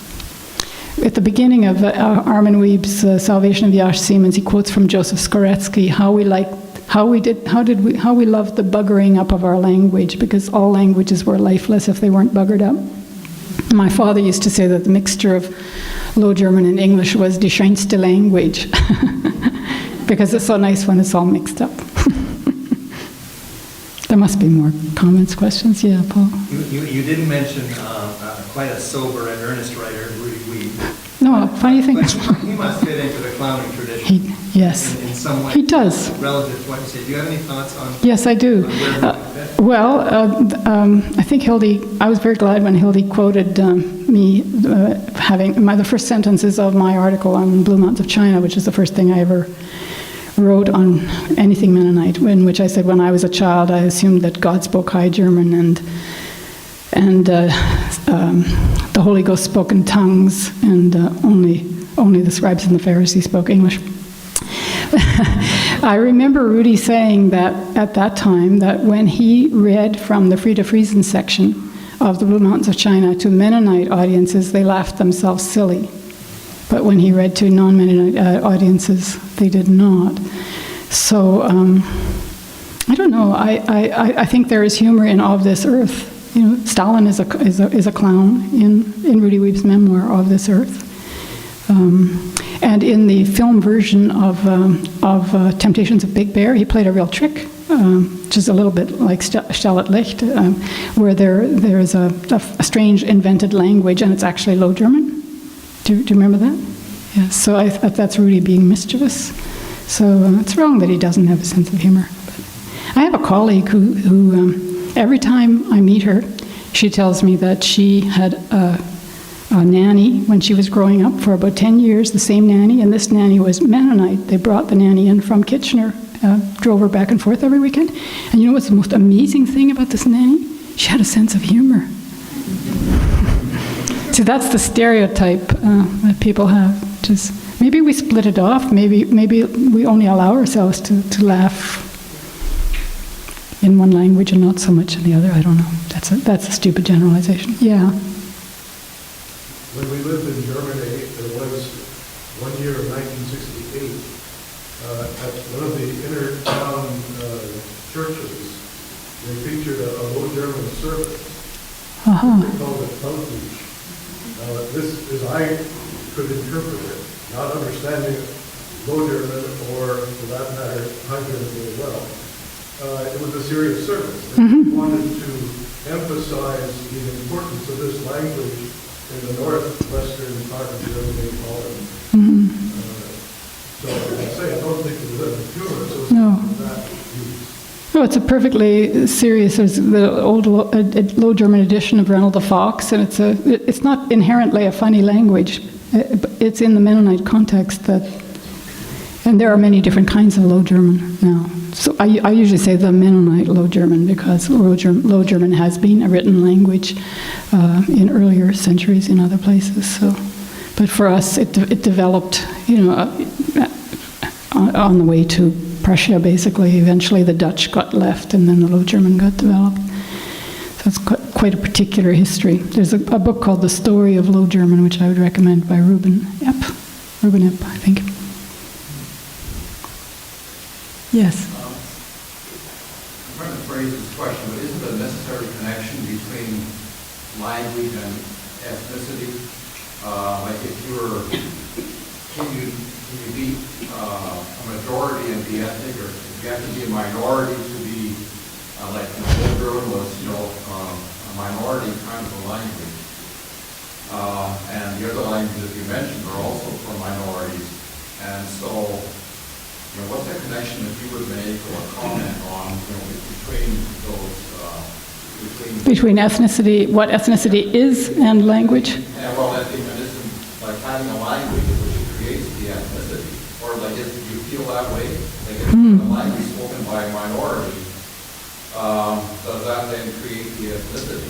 at the beginning of Armin Weeb's Salvation of Yash Siemens. He quotes from Joseph Skoretsky how we loved the buggering up of our language, because all languages were lifeless if they weren't buggered up. My father used to say that the mixture of Low German and English was die schönste language, because it's so nice when it's all mixed up. There must be more comments, questions. Yeah, Paul. You didn't mention quite a sober and earnest writer, Rudy Weeb. No, funny thing. But he must fit into the clowning tradition. Yes, in some way. he does. Relative to what you say. Do you have any thoughts on? Yes, I do. I think Hildy, I was very glad when Hildy quoted me having the first sentences of my article on Blue Mountains of China, which is the first thing I ever wrote on anything Mennonite, in which I said when I was a child I assumed that God spoke High German and the Holy Ghost spoke in tongues, and only the scribes and the Pharisees spoke English. I remember Rudy saying that at that time, that when he read from the Frieda Friesen section of the Blue Mountains of China to Mennonite audiences, they laughed themselves silly. But when he read to non-Mennonite audiences, they did not. So, I don't know. I think there is humor in Of This Earth. You know, Stalin is a clown in Rudy Weeb's memoir, Of This Earth. And in the film version of Temptations of Big Bear, he played a real trick, which is a little bit like Stellet Licht, where there is a strange invented language, and it's actually Low German. Do you remember that? Yeah, so I thought that's Rudy being mischievous. So it's wrong that he doesn't have a sense of humor. But I have a colleague who every time I meet her, she tells me that she had a nanny when she was growing up for about 10 years, the same nanny, and this nanny was Mennonite. They brought the nanny in from Kitchener, drove her back and forth every weekend. And you know what's the most amazing thing about this nanny? She had a sense of humor. So that's the stereotype that people have. Just maybe we split it off. Maybe we only allow ourselves to laugh in one language and not so much in the other. I don't know. That's a stupid generalization. Yeah. When we lived in Germany, there was one year of 1968, at one of the inner town churches, they featured a Low German service. They called it Tautusch. This, as I could interpret it, not understanding Low German or, for that matter, High German very well, it was a serious service. They wanted to emphasize the importance of this language in the northwestern part of Germany, Holland. So I say I don't think it was a humor, so it's not that use. No, it's a perfectly serious. There's the old Low German edition of Reynold the Fox, and it's not inherently a funny language. It's in the Mennonite context that, and there are many different kinds of Low German now. So I usually say the Mennonite Low German because Low German has been a written language in earlier centuries in other places. So, but for us, it developed, on the way to Prussia, basically. Eventually, the Dutch got left, and then the Low German got developed. So it's quite a particular history. There's a book called The Story of Low German, which I would recommend by Ruben Epp, I think. Yes. I'm trying to phrase this question, but isn't there a necessary connection between language and ethnicity? Like if can you be a majority and be ethnic, or if you have to be a minority to be, like the Low German was, a minority kind of a language. And the other languages you mentioned are also for minorities. And so, what's the connection that you would make or comment on, between those, between ethnicity, what ethnicity is, and language? Yeah, well, I think that isn't like having a language which creates the ethnicity, or like if you feel that way, like if a language spoken by a minority, does that then create the ethnicity?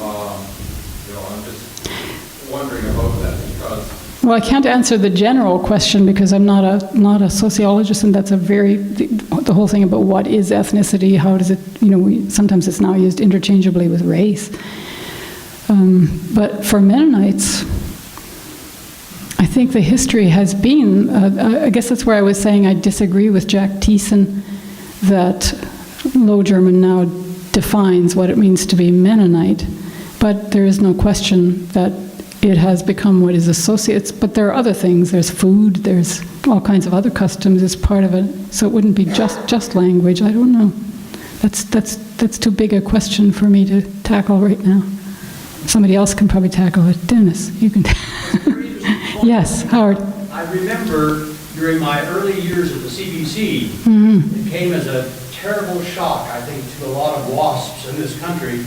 I'm just wondering about that because Well, I can't answer the general question because I'm not a sociologist, and that's the whole thing about what is ethnicity, how does it, sometimes it's now used interchangeably with race. But for Mennonites, I think the history has been, I guess that's where I was saying I disagree with Jack Thiessen, that Low German now defines what it means to be Mennonite, but there is no question that it has become what is associated. But there are other things. There's food. There's all kinds of other customs as part of it. So it wouldn't be just language. I don't know. That's too big a question for me to tackle right now. Somebody else can probably tackle it. Dennis, you can. Yes, Howard. I remember during my early years at the CBC, it came as a terrible shock, I think, to a lot of WASPs in this country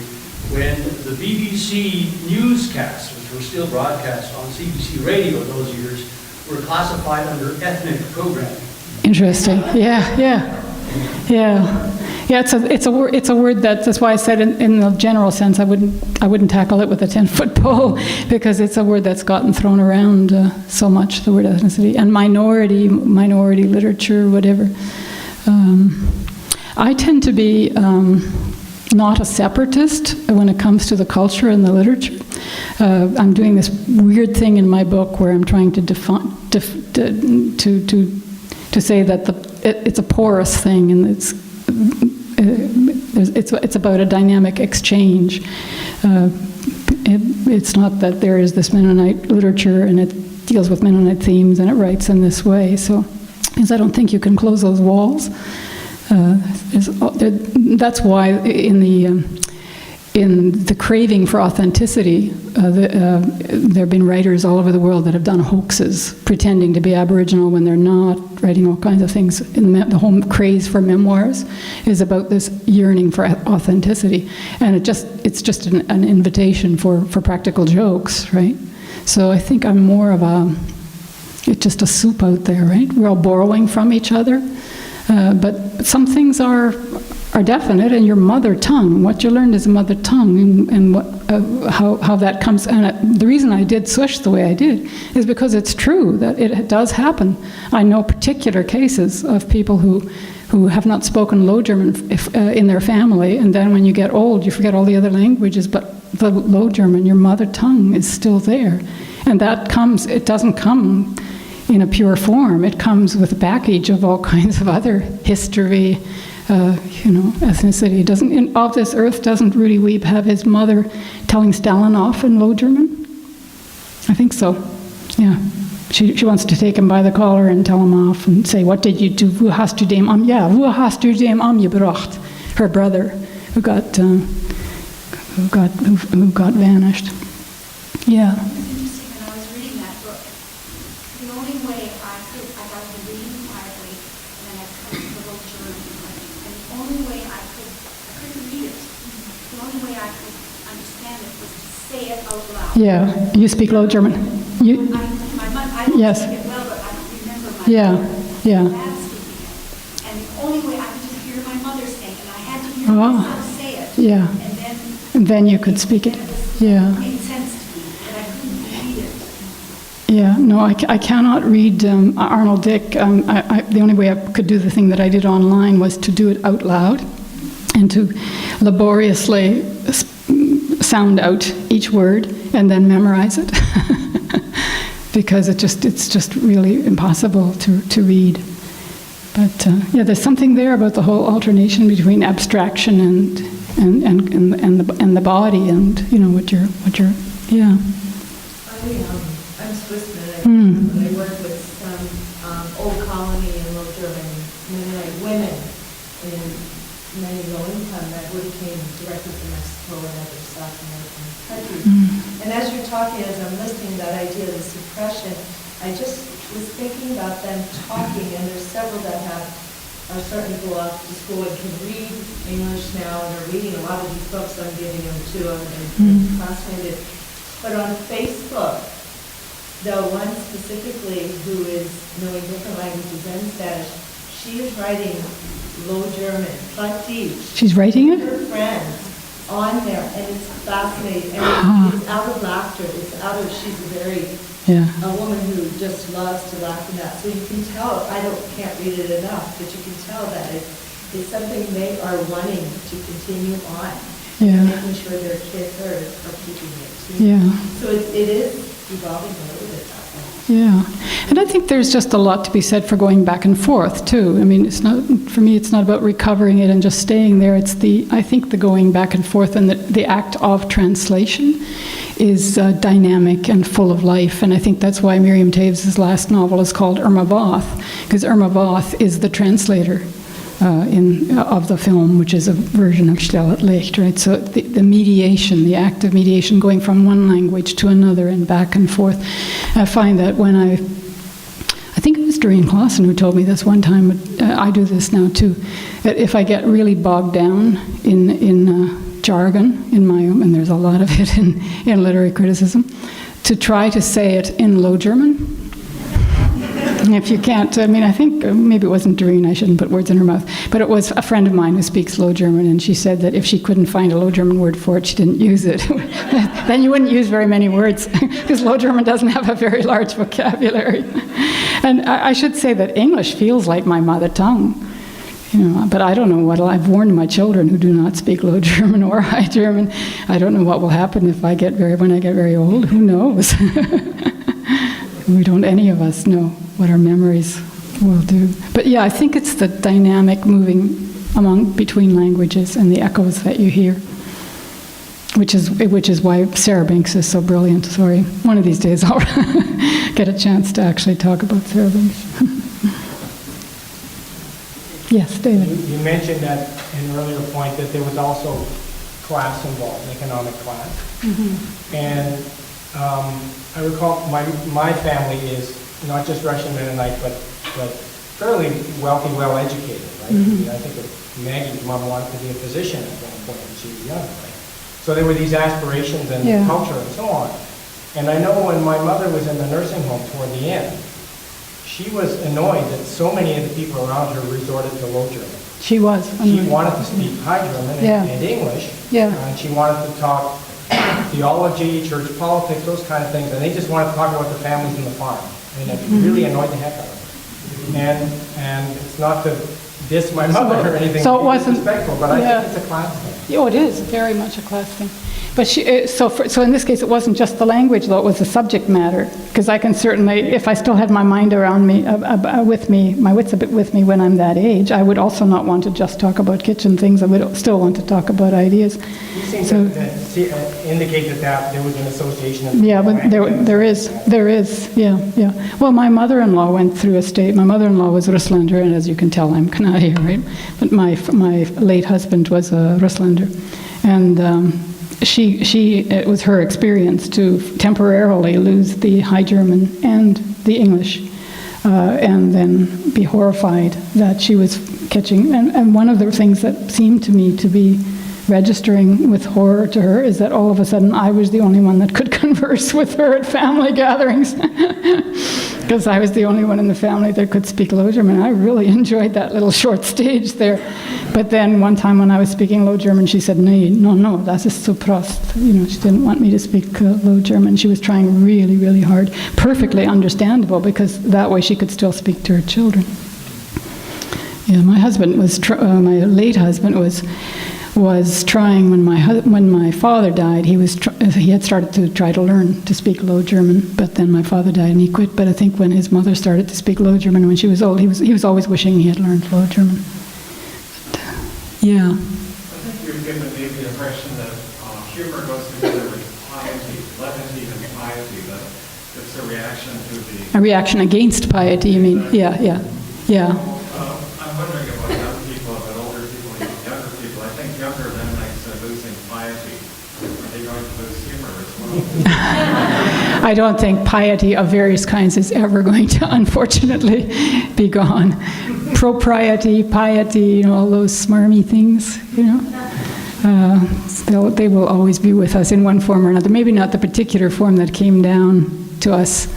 when the BBC newscasts, which were still broadcast on CBC radio in those years, were classified under ethnic programming. Interesting. Yeah. It's a word that's why I said in the general sense I wouldn't tackle it with a 10-foot pole, because it's a word that's gotten thrown around so much, the word ethnicity, and minority literature, whatever. I tend to be not a separatist when it comes to the culture and the literature. I'm doing this weird thing in my book where I'm trying to define to say that it's a porous thing, and it's about a dynamic exchange. It's not that there is this Mennonite literature and it deals with Mennonite themes and it writes in this way. So, because I don't think you can close those walls. That's why in the craving for authenticity, there have been writers all over the world that have done hoaxes, pretending to be Aboriginal when they're not, writing all kinds of things. The whole craze for memoirs is about this yearning for authenticity, and it's just an invitation for practical jokes, right? So I think I'm more of it's just a soup out there, right? We're all borrowing from each other. But some things are definite, and your mother tongue, what you learned is a mother tongue, and how that comes. And the reason I did Swish the way I did is because it's true that it does happen. I know particular cases of people who have not spoken Low German in their family, and then when you get old, you forget all the other languages, but the Low German, your mother tongue, is still there. And it doesn't come in a pure form. It comes with a package of all kinds of other history, ethnicity. Off This Earth, doesn't Rudy Weeb have his mother telling Stalin off in Low German? I think so. Yeah. She wants to take him by the collar and tell him off and say, "What did you do? Wo hast du dem gebracht?" Her brother, who got vanished. Yeah. Yeah, you speak Low German. I don't Yes. speak it well, but I remember my Yeah. dad speaking it. And the only way I could just hear my mother saying it, and I had to hear myself say it. Yeah. And then you could speak it. Yeah. It made sense to me, but I couldn't read it. Yeah, no, I cannot read Arnold Dick. The only way I could do the thing that I did online was to do it out loud and to laboriously sound out each word and then memorize it. Because it's just really impossible to read. But there's something there about the whole alternation between abstraction and the body, and what you're yeah. I'm Swiss Mennonite. I work with some old colony and Low German Mennonite women in many low-income that would have came directly from Mexico and other South American countries. And as you're talking, as I'm listening, that idea of the suppression, I just was thinking about them talking, and there's several that are starting to go off to school and can read English now, and are reading a lot of these books I'm giving them to them and classmated. But on Facebook, the one specifically who is knowing different languages and Spanish, she is writing Low German, Plattdeutsch. She's writing it? Her friends on there, and it's fascinating. And it's out of laughter. It's out of, she's a very Yeah. A woman who just loves to laugh and that. So you can tell, can't read it enough, but you can tell that it's something they are wanting to continue on. Yeah. Making sure their kids are keeping it too. Yeah. So it is evolving a little bit that way. Yeah, and I think there's just a lot to be said for going back and forth too. I mean, for me, it's not about recovering it and just staying there. It's I think the going back and forth and the act of translation is dynamic and full of life. And I think that's why Miriam Toews' last novel is called Irma Voth, because Irma Voth is the translator of the film, which is a version of Stil het Licht, right? So the mediation, the act of mediation, going from one language to another and back and forth. I find that when I think it was Doreen Clausen who told me this one time, but I do this now too, that if I get really bogged down in jargon, and there's a lot of it in literary criticism, to try to say it in Low German. If you can't, I think maybe it wasn't Doreen, I shouldn't put words in her mouth, but it was a friend of mine who speaks Low German, and she said that if she couldn't find a Low German word for it, she didn't use it. Then you wouldn't use very many words, because Low German doesn't have a very large vocabulary. And I should say that English feels like my mother tongue, but I don't know I've warned my children who do not speak Low German or High German. I don't know what will happen when I get very old. Who knows? We don't, any of us know what our memories will do. But yeah, I think it's the dynamic moving between languages and the echoes that you hear, which is why Sarah Banks is so brilliant. Sorry, one of these days I'll get a chance to actually talk about Sarah Banks. Yes, David. You mentioned that in an earlier point that there was also class involved, economic class. Mm-hmm. And I recall my family is not just Russian Mennonite, but fairly wealthy, well-educated, right? Mm-hmm. I think that Maggie's mom wanted to be a physician at one point when she was young, right? So there were these aspirations and culture and so on. And I know when my mother was in the nursing home toward the end, she was annoyed that so many of the people around her resorted to Low German. She was. She wanted to speak High German and English. Yeah. And she wanted to talk theology, church politics, those kind of things, and they just wanted to talk about the families and the farm. I mean, it really annoyed the heck out of her. And it's not to diss my mother or anything, so it wasn't disrespectful, but I think it's a class thing. Oh, it is very much a class thing. But so in this case, it wasn't just the language, though; it was the subject matter. Because I can certainly, if I still had my mind around me, with me, my wits a bit with me when I'm that age, I would also not want to just talk about kitchen things. I would still want to talk about ideas. You seem to indicate that there was an association. Yeah, but there is. Yeah. Well, my mother-in-law went through a state. My mother-in-law was a Russlander, and as you can tell, I'm Canadian, right? But my late husband was a Russlander, and. It was her experience to temporarily lose the High German and the English, and then be horrified that she was catching. And one of the things that seemed to me to be registering with horror to her is that all of a sudden I was the only one that could converse with her at family gatherings. Because I was the only one in the family that could speak Low German. I really enjoyed that little short stage there. But then one time when I was speaking Low German, she said, no, das ist so prost. She didn't want me to speak Low German. She was trying really, really hard. Perfectly understandable, because that way she could still speak to her children. Yeah, my husband was, my late husband was trying when my father died. He had started to try to learn to speak Low German, but then my father died and he quit. But I think when his mother started to speak Low German when she was old, he was always wishing he had learned Low German. But, yeah. I think you've given me the impression that humor goes together with piety, levity and piety. That it's a reaction to the. A reaction against piety, you mean? Yeah. I'm wondering about young people, about older people, younger people. I think younger Mennonites are losing piety. Are they going to lose humor as well? I don't think piety of various kinds is ever going to, unfortunately, be gone. Propriety, piety, all those smarmy things, they will always be with us in one form or another. Maybe not the particular form that came down to us.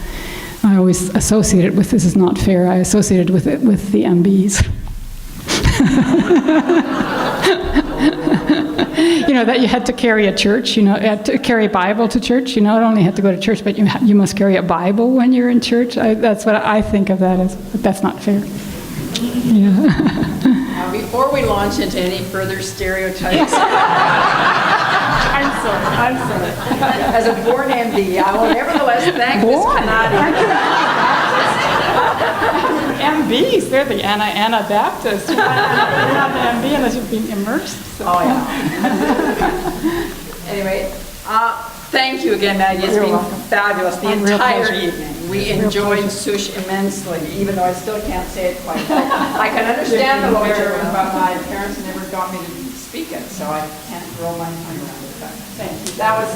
I always associate it with, this is not fair, I associated with it with the MBs. that you had to carry a church, to carry a Bible to church. You not only had to go to church, but you must carry a Bible when you're in church. That's what I think of that as, but that's not fair. Yeah. Now, before we launch into any further stereotypes, I'm sorry. as a born MD, I will nevertheless thank this Canadian. MBs, they're the Anabaptists. You're not an MB unless you've been immersed. So. Oh, yeah. Anyway, thank you again, Maggie. It's been fabulous the entire evening. We enjoyed Sush immensely, even though I still can't say it quite right. I can understand the Low German, but my parents never got me to speak it, so I can't roll my tongue around it. But thank you. That was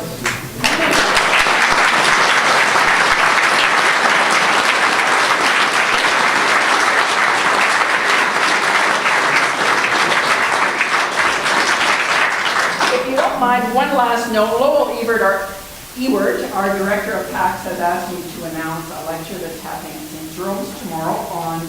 If you don't mind, one last note. Lowell Ewart, our Director of PACS, has asked me to announce a lecture that's happening at St. Jerome's tomorrow on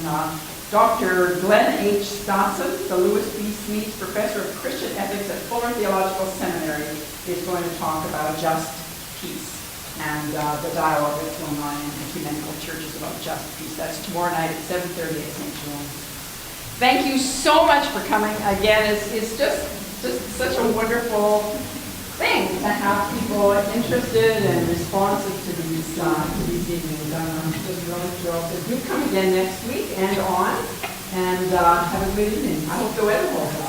Dr. Glenn H. Stotson, the Louis B. Smeets Professor of Christian Ethics at Fuller Theological Seminary, is going to talk about just peace and the dialogue that's going on in ecumenical churches about just peace. That's tomorrow night at 7:30 at St. Jerome's. Thank you so much for coming. Again, it's just such a wonderful thing to have people interested and responsive to these evenings. I'm just really thrilled. So do come again next week and on, and have a good evening. I hope the weather holds.